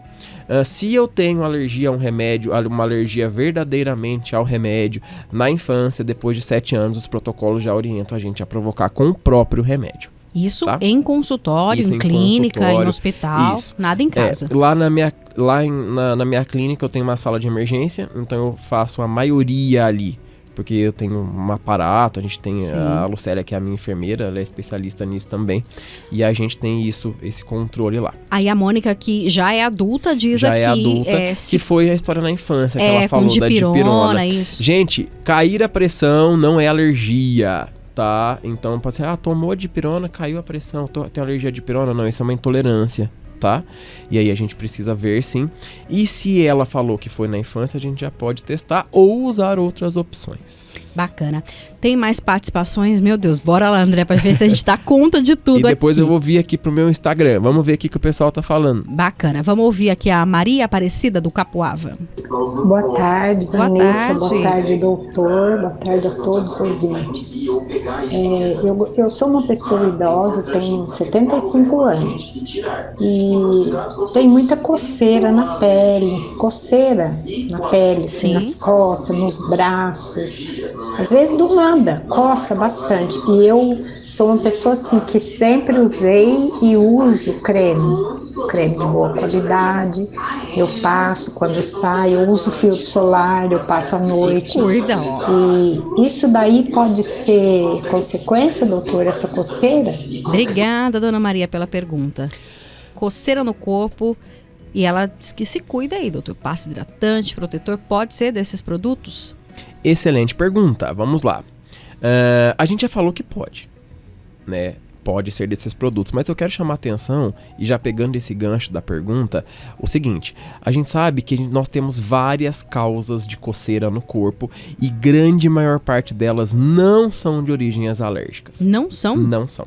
se eu tenho alergia a um remédio, uma alergia verdadeiramente ao remédio, na infância, depois de 7 anos, os protocolos já orientam a gente a provocar com o próprio remédio. Isso tá? Em consultório, em clínica, em hospital, nada em casa. Lá na minha clínica eu tenho uma sala de emergência, então eu faço a maioria ali. Porque eu tenho um aparato, a gente tem a Lucélia, que é a minha enfermeira, ela é especialista nisso também. E a gente tem esse controle lá. Aí a Mônica, que já é adulta, diz já aqui... Já é adulta, que foi a história na infância que ela falou da dipirona. Isso. Gente, cair a pressão não é alergia, tá? Então pode ser, tomou a dipirona, caiu a pressão, tem alergia à dipirona? Não, isso é uma intolerância. tá? E aí a gente precisa ver, sim. E se ela falou que foi na infância, a gente já pode testar ou usar outras opções. Bacana. Tem mais participações? Meu Deus, bora lá, André, pra ver se a gente dá conta de tudo E depois aqui. eu vou vir aqui pro meu Instagram. Vamos ver o que o pessoal tá falando. Bacana. Vamos ouvir aqui a Maria Aparecida do Capuava. Boa tarde, Boa Vanessa. tarde. Boa tarde, doutor. Boa tarde a todos os ouvintes. Eu sou uma pessoa idosa, tenho 75 anos e tem muita coceira na pele, assim, nas costas, nos braços. Às vezes do nada, coça bastante. E eu sou uma pessoa assim que sempre usei e uso creme de boa qualidade. Eu passo quando saio, eu uso filtro solar, eu passo à noite. Se cuida, ó. E isso daí pode ser consequência, doutor, essa coceira? Obrigada, dona Maria, pela pergunta. Coceira no corpo, e ela diz que se cuida aí, doutor. Passa hidratante, protetor, pode ser desses produtos? Excelente pergunta, vamos lá. A gente já falou que pode, né? Pode ser desses produtos, mas eu quero chamar a atenção, e já pegando esse gancho da pergunta, o seguinte: a gente sabe que nós temos várias causas de coceira no corpo e grande maior parte delas não são de origens alérgicas. Não são? Não são.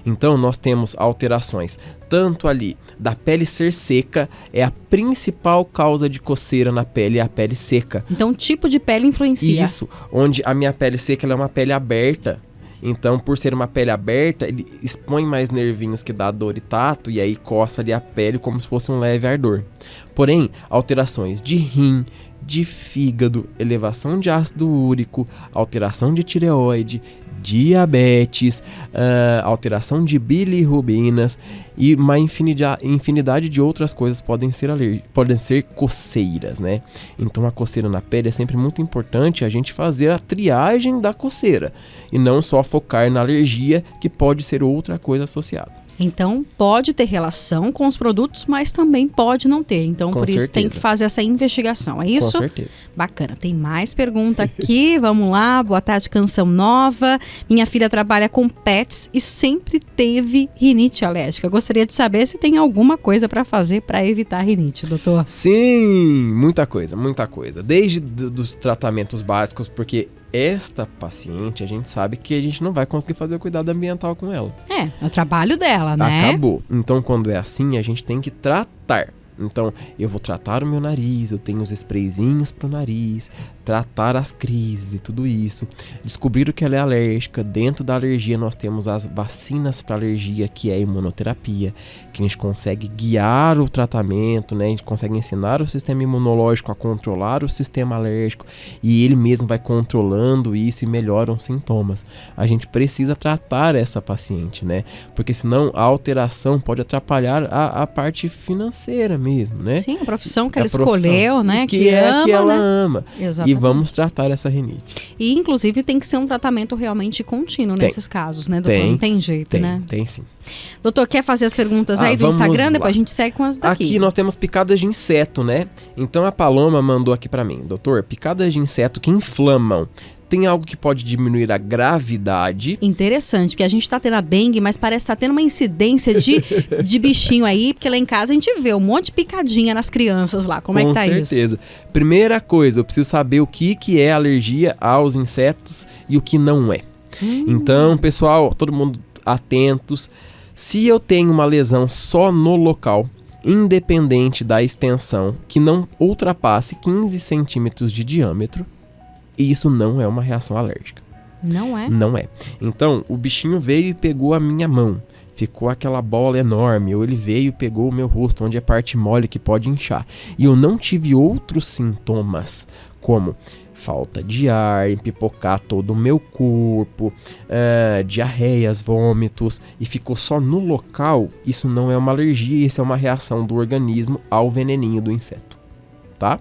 Então nós temos alterações tanto ali da pele ser seca, é a principal causa de coceira na pele, é a pele seca. Então, tipo de pele influencia. Isso, onde a minha pele seca ela é uma pele aberta. Então, por ser uma pele aberta, ele expõe mais nervinhos que dá dor e tato, e aí coça ali a pele como se fosse um leve ardor. Porém, alterações de rim, de fígado, elevação de ácido úrico, alteração de tireoide, diabetes, alteração de bilirrubinas e uma infinidade de outras coisas podem ser coceiras, né? Então a coceira na pele é sempre muito importante a gente fazer a triagem da coceira e não só focar na alergia, que pode ser outra coisa associada. Então, pode ter relação com os produtos, mas também pode não ter. Então, Com por isso tem certeza. que fazer essa investigação, é isso? Com certeza. Bacana. Tem mais pergunta aqui. Vamos lá. Boa tarde, Canção Nova. Minha filha trabalha com pets e sempre teve rinite alérgica. Gostaria de saber se tem alguma coisa para fazer para evitar rinite, doutor. Sim, muita coisa. Desde dos tratamentos básicos, porque esta paciente, a gente sabe que a gente não vai conseguir fazer o cuidado ambiental com ela. É o trabalho dela, né? Acabou. Então, quando é assim, a gente tem que tratar. Então, eu vou tratar o meu nariz, eu tenho os sprayzinhos pro nariz, tratar as crises e tudo isso. Descobrir o que ela é alérgica. Dentro da alergia, nós temos as vacinas para alergia, que é a imunoterapia, que a gente consegue guiar o tratamento, né? A gente consegue ensinar o sistema imunológico a controlar o sistema alérgico e ele mesmo vai controlando isso e melhoram os sintomas. A gente precisa tratar essa paciente, né? Porque senão a alteração pode atrapalhar a parte financeira mesmo, né? Sim, a profissão que ela profissão escolheu, né? Que ela né? ama. Exatamente. E vamos tratar essa rinite. E, inclusive, tem que ser um tratamento realmente contínuo nesses casos, né, doutor? Tem, não tem jeito, né? Tem sim. Doutor, quer fazer as perguntas aí do Vamos Instagram? lá. Depois a gente segue com as daqui. Aqui nós temos picadas de inseto, né? Então a Paloma mandou aqui pra mim: doutor, picadas de inseto que inflamam, tem algo que pode diminuir a gravidade? Interessante, porque a gente tá tendo a dengue, mas parece que tá tendo uma incidência de bichinho aí, porque lá em casa a gente vê um monte de picadinha nas crianças lá. Como é que tá isso? Com certeza. Primeira coisa, eu preciso saber o que é alergia aos insetos e o que não é. Então, pessoal, todo mundo atentos. Se eu tenho uma lesão só no local, independente da extensão, que não ultrapasse 15 centímetros de diâmetro, isso não é uma reação alérgica. Não é? Não é. Então, o bichinho veio e pegou a minha mão. Ficou aquela bola enorme. Ou ele veio e pegou o meu rosto, onde é parte mole que pode inchar. E eu não tive outros sintomas, como falta de ar, empipocar todo o meu corpo, diarreias, vômitos, e ficou só no local. Isso não é uma alergia, isso é uma reação do organismo ao veneninho do inseto, tá?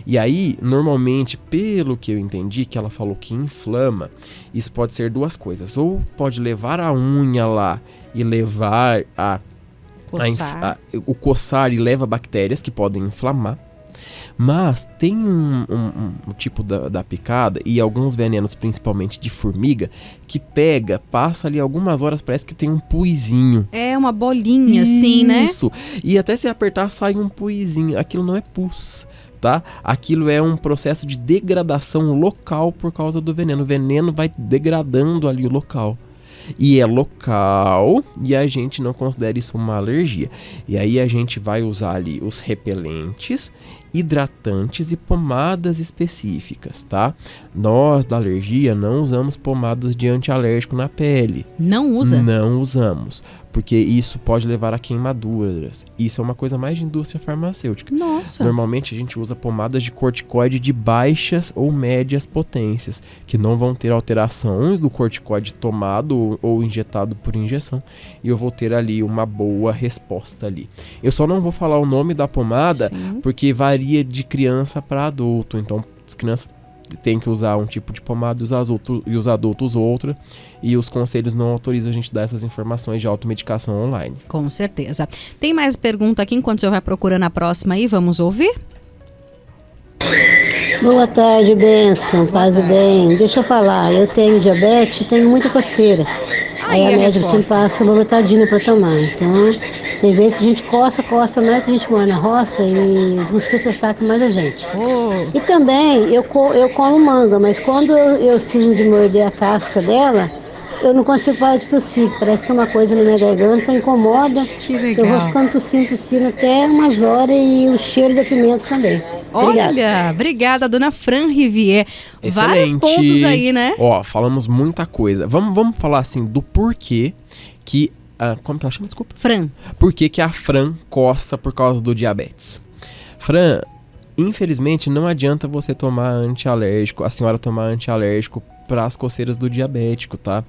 E aí, normalmente, pelo que eu entendi, que ela falou que inflama, isso pode ser duas coisas. Ou pode levar a unha lá e levar Coçar. o coçar e leva bactérias que podem inflamar. Mas tem um tipo da picada e alguns venenos, principalmente de formiga, que pega, passa ali algumas horas, parece que tem um puizinho. É uma bolinha assim, né? Isso. E até se apertar sai um puizinho. Aquilo não é pus, tá? Aquilo é um processo de degradação local por causa do veneno. O veneno vai degradando ali o local. E é local e a gente não considera isso uma alergia. E aí a gente vai usar ali os repelentes, hidratantes e pomadas específicas, tá? Nós da alergia não usamos pomadas de antialérgico na pele. Não usa? Não usamos, porque isso pode levar a queimaduras. Isso é uma coisa mais de indústria farmacêutica. Nossa. Normalmente a gente usa pomadas de corticoide de baixas ou médias potências, que não vão ter alterações do corticoide tomado ou injetado por injeção, e eu vou ter ali uma boa resposta ali. Eu só não vou falar o nome da pomada, Sim. porque varia de criança para adulto, então as crianças têm que usar um tipo de pomada e os adultos outra, e os conselhos não autorizam a gente dar essas informações de automedicação online. Com certeza. Tem mais pergunta aqui enquanto o senhor vai procurando a próxima aí? Vamos ouvir? Boa tarde, Benção, paz e bem. Deixa eu falar, eu tenho diabetes e tenho muita coceira. Aí a médica sempre passa loratadina pra tomar. Então, tem vezes que a gente coça mais que a gente mora na roça e os mosquitos atacam mais a gente. E também, eu como manga, mas quando eu cismo de morder a casca dela, eu não consigo parar de tossir. Parece que é uma coisa na minha garganta, incomoda. Que legal. Eu vou ficando tossindo até umas horas e o cheiro da pimenta também. Olha, obrigada, dona Fran Rivier. Excelente. Vários pontos aí, né? Ó, falamos muita coisa. Vamos falar assim do porquê que... como que ela chama? Desculpa. Fran. Por que a Fran coça por causa do diabetes? Fran, infelizmente não adianta você tomar antialérgico, a senhora tomar antialérgico para as coceiras do diabético, tá?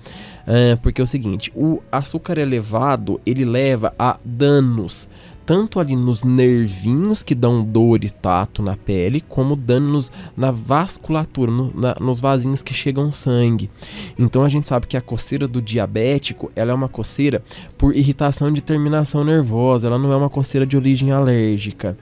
Porque é o seguinte, o açúcar elevado, ele leva a danos, tanto ali nos nervinhos que dão dor e tato na pele, como danos na vasculatura, nos vasinhos que chegam sangue. Então a gente sabe que a coceira do diabético, ela é uma coceira por irritação de terminação nervosa, ela não é uma coceira de origem alérgica.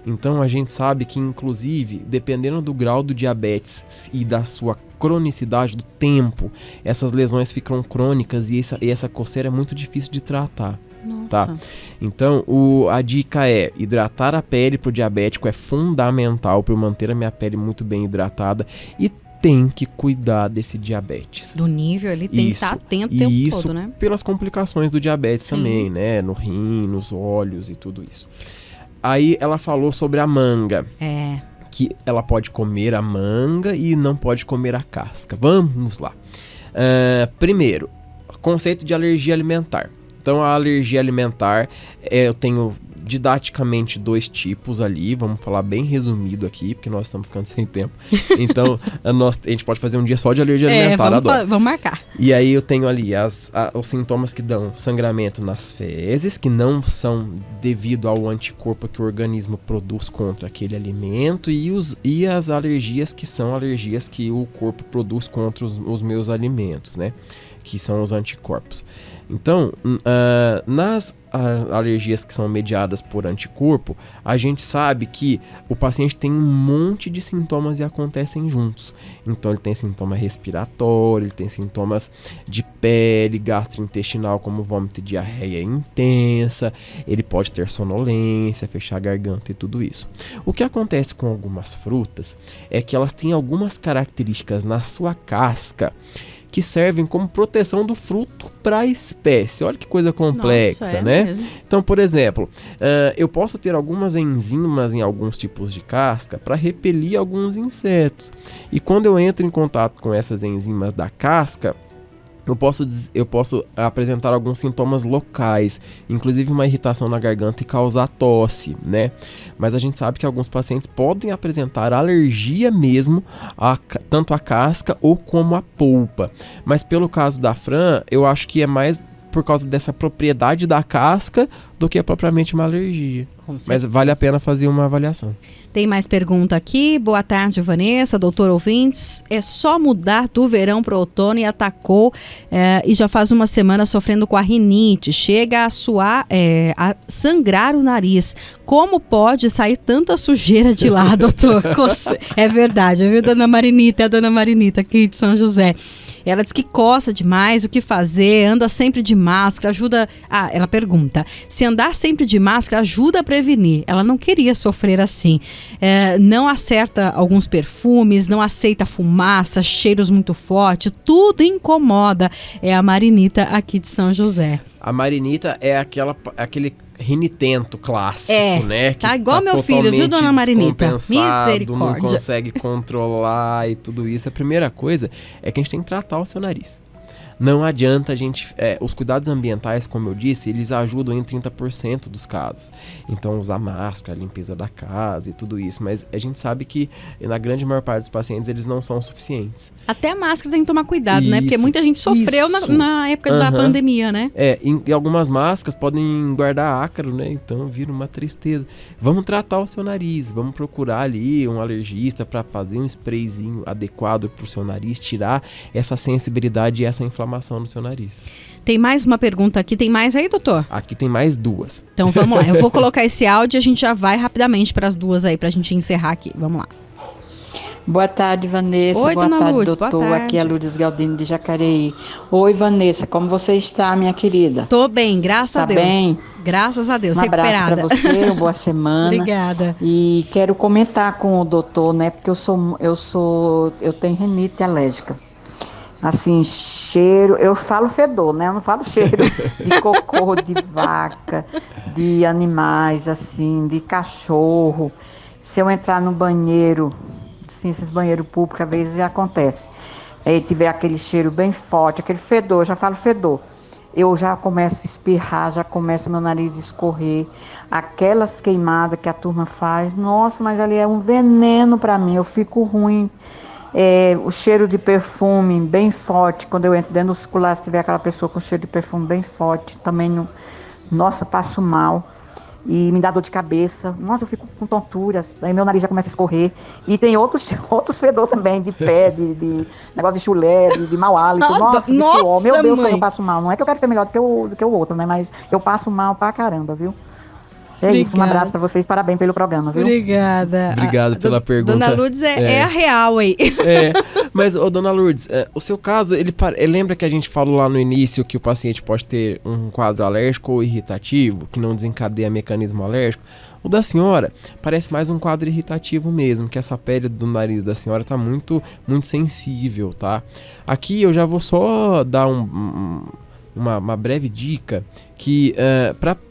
Então a gente sabe que, inclusive, dependendo do grau do diabetes e da sua cronicidade do tempo, essas lesões ficam crônicas e essa coceira é muito difícil de tratar. Nossa. Tá? Então, a dica é hidratar a pele pro diabético, é fundamental para eu manter a minha pele muito bem hidratada, e tem que cuidar desse diabetes. Do nível, ele tem que estar atento o tempo todo, né? Pelas complicações do diabetes Sim. também, né? No rim, nos olhos e tudo isso. Aí ela falou sobre a manga. Que ela pode comer a manga e não pode comer a casca. Vamos lá. Primeiro, conceito de alergia alimentar. Então, a alergia alimentar, eu tenho didaticamente 2 tipos ali, vamos falar bem resumido aqui, porque nós estamos ficando sem tempo. Então, a gente pode fazer um dia só de alergia alimentar, vamos marcar. E aí eu tenho ali os sintomas que dão sangramento nas fezes, que não são devido ao anticorpo que o organismo produz contra aquele alimento, e as alergias que são alergias que o corpo produz contra os meus alimentos, né? Que são os anticorpos. Então, nas alergias que são mediadas por anticorpo, a gente sabe que o paciente tem um monte de sintomas e acontecem juntos. Então, ele tem sintoma respiratório, ele tem sintomas de pele, gastrointestinal, como vômito e diarreia intensa, ele pode ter sonolência, fechar a garganta e tudo isso. O que acontece com algumas frutas é que elas têm algumas características na sua casca que servem como proteção do fruto para a espécie. Olha que coisa complexa, né? Mesmo. Então, por exemplo, eu posso ter algumas enzimas em alguns tipos de casca para repelir alguns insetos. E quando eu entro em contato com essas enzimas da casca, eu posso apresentar alguns sintomas locais, inclusive uma irritação na garganta e causar tosse, né? Mas a gente sabe que alguns pacientes podem apresentar alergia mesmo, tanto à casca ou como à polpa. Mas pelo caso da Fran, eu acho que é mais por causa dessa propriedade da casca do que propriamente uma alergia. Mas vale a pena fazer uma avaliação. Tem mais pergunta aqui. Boa tarde, Vanessa, doutor ouvintes. É só mudar do verão para o outono e atacou e já faz uma semana sofrendo com a rinite. Chega a suar, a sangrar o nariz. Como pode sair tanta sujeira de lá, doutor? É verdade, viu, dona Marinita? É a dona Marinita aqui de São José. Ela diz que coça demais, o que fazer, anda sempre de máscara, ajuda... ela pergunta, se andar sempre de máscara ajuda a prevenir. Ela não queria sofrer assim. Não acerta alguns perfumes, não aceita fumaça, cheiros muito fortes, tudo incomoda. É a Marinita aqui de São José. A Marinita é aquele rinitento clássico, né? Que tá igual meu filho, viu, dona Marinita? Misericórdia. Não consegue controlar e tudo isso. A primeira coisa é que a gente tem que tratar o seu nariz. Não adianta a gente... os cuidados ambientais, como eu disse, eles ajudam em 30% dos casos. Então, usar máscara, limpeza da casa e tudo isso. Mas a gente sabe que, na grande maior parte dos pacientes, eles não são suficientes. Até a máscara tem que tomar cuidado, né? Porque muita gente sofreu na época da pandemia, né? E algumas máscaras podem guardar ácaro, né? Então, vira uma tristeza. Vamos tratar o seu nariz. Vamos procurar ali um alergista para fazer um sprayzinho adequado para o seu nariz, tirar essa sensibilidade e essa inflamação no seu nariz. Tem mais uma pergunta aqui. Tem mais aí, doutor? Aqui tem mais 2. Então vamos lá. Eu vou colocar esse áudio e a gente já vai rapidamente para as 2 aí, para a gente encerrar aqui. Vamos lá. Boa tarde, Vanessa. Oi, boa dona tarde, Lourdes. doutor. Boa tarde. Aqui é a Lourdes Galdino de Jacareí. Oi, Vanessa. Como você está, minha querida? Tô bem, graças a Deus. Está bem? Graças a Deus, um recuperada. Um abraço para você, uma boa semana. Obrigada. E quero comentar com o doutor, né? Porque eu tenho rinite alérgica. Assim, cheiro, eu falo fedor, né? Eu não falo cheiro de cocô, de vaca, de animais, assim, de cachorro. Se eu entrar no banheiro, assim, esses banheiros públicos, às vezes acontece. Aí tiver aquele cheiro bem forte, aquele fedor, eu já falo fedor. Eu já começo a espirrar, já começa meu nariz a escorrer. Aquelas queimadas que a turma faz, nossa, mas ali é um veneno para mim, eu fico ruim. O cheiro de perfume bem forte, quando eu entro dentro do circular, se tiver aquela pessoa com cheiro de perfume bem forte, também, nossa, passo mal e me dá dor de cabeça, nossa, eu fico com tonturas, aí meu nariz já começa a escorrer, e tem outros fedor também, de pé, de negócio de chulé, de mau hálito, nossa, de suor, meu Deus, como eu passo mal, não é que eu quero ser melhor do que o outro, né, mas eu passo mal pra caramba, viu? Obrigada. Isso, um abraço pra vocês, parabéns pelo programa, viu? Obrigada. Obrigado pela pergunta. Dona Lourdes é a real aí. Mas, dona Lourdes, o seu caso, lembra que a gente falou lá no início que o paciente pode ter um quadro alérgico ou irritativo, que não desencadeia mecanismo alérgico? O da senhora parece mais um quadro irritativo mesmo, que essa pele do nariz da senhora tá muito, muito sensível, tá? Aqui eu já vou só dar uma breve dica que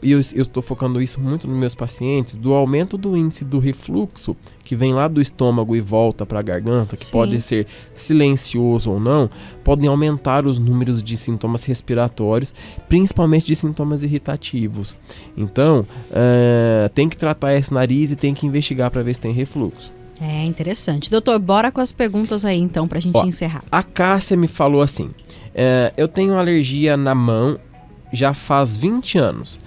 eu estou focando isso muito nos meus pacientes, do aumento do índice do refluxo que vem lá do estômago e volta para a garganta, que Sim. pode ser silencioso ou não, podem aumentar os números de sintomas respiratórios, principalmente de sintomas irritativos. Então, tem que tratar esse nariz e tem que investigar para ver se tem refluxo. É interessante. Doutor, bora com as perguntas aí então pra gente encerrar. A Cássia me falou assim, eu tenho alergia na mão já faz 20 anos.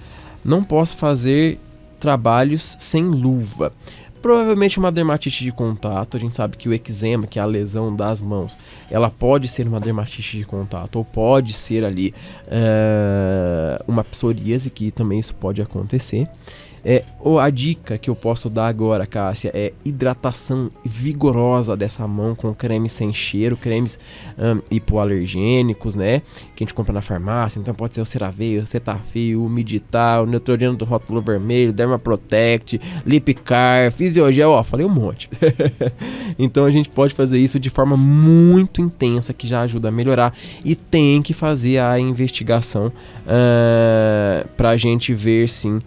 Não posso fazer trabalhos sem luva. Provavelmente uma dermatite de contato. A gente sabe que o eczema, que é a lesão das mãos, ela pode ser uma dermatite de contato ou pode ser ali uma psoríase, que também isso pode acontecer. A dica que eu posso dar agora, Cássia, é hidratação vigorosa dessa mão com creme sem cheiro, cremes hipoalergênicos, né? Que a gente compra na farmácia. Então pode ser o CeraVe, o Cetaphil, o Medital, o Neutrogena do rótulo vermelho, Dermaprotect, Lipcar, Fisiogel, falei um monte. Então a gente pode fazer isso de forma muito intensa, que já ajuda a melhorar, e tem que fazer a investigação pra gente ver, sim,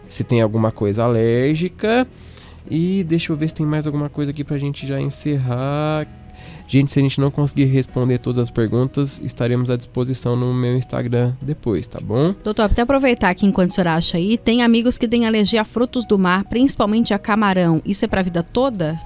se tem alguma coisa alérgica. E deixa eu ver se tem mais alguma coisa aqui pra gente já encerrar. Gente, se a gente não conseguir responder todas as perguntas, estaremos à disposição no meu Instagram depois, tá bom? Doutor, até aproveitar aqui enquanto o senhor acha aí, tem amigos que têm alergia a frutos do mar, principalmente a camarão. Isso é pra vida toda?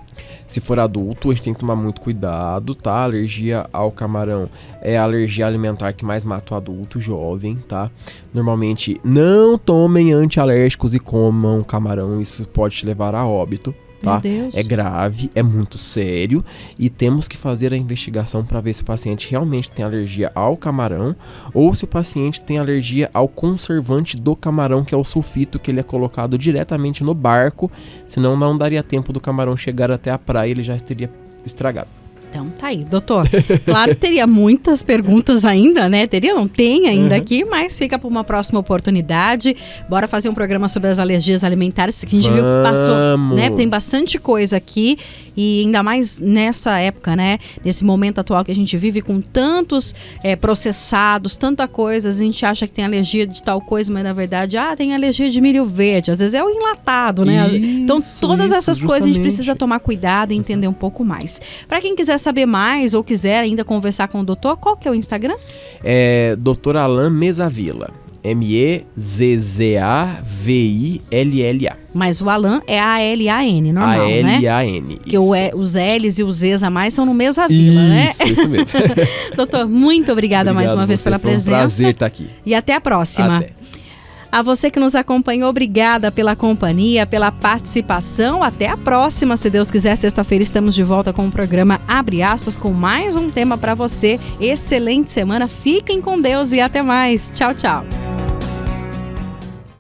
Se for adulto, a gente tem que tomar muito cuidado, tá? A alergia ao camarão é a alergia alimentar que mais mata o adulto jovem, tá? Normalmente, não tomem antialérgicos e comam camarão, isso pode te levar a óbito. Tá? Meu Deus. É grave, é muito sério e temos que fazer a investigação para ver se o paciente realmente tem alergia ao camarão ou se o paciente tem alergia ao conservante do camarão, que é o sulfito, que ele é colocado diretamente no barco, senão não daria tempo do camarão chegar até a praia e ele já estaria estragado. Então tá aí, doutor. Claro que teria muitas perguntas ainda, né? Não tem ainda aqui, mas fica para uma próxima oportunidade. Bora fazer um programa sobre as alergias alimentares, que a gente viu que passou, né? Tem bastante coisa aqui e ainda mais nessa época, né? Nesse momento atual que a gente vive com tantos processados, tanta coisa, a gente acha que tem alergia de tal coisa, mas na verdade, tem alergia de milho verde. Às vezes é o enlatado, né? Então todas essas coisas a gente precisa tomar cuidado e entender um pouco mais. Para quem quiser saber mais ou quiser ainda conversar com o doutor, qual que é o Instagram? É Dr. Alan Mesavilla. Mezavilla. Mas o Alan é A-L-A-N, normal, né? A-L-A-N. Porque os L's e os Z's a mais são no Mesavilla, né? Isso mesmo. Doutor, muito obrigada mais uma vez pela presença. Foi um prazer estar aqui. E até a próxima. Até. A você que nos acompanhou, obrigada pela companhia, pela participação. Até a próxima, se Deus quiser. Sexta-feira estamos de volta com o programa Abre Aspas, com mais um tema para você. Excelente semana, fiquem com Deus e até mais. Tchau, tchau.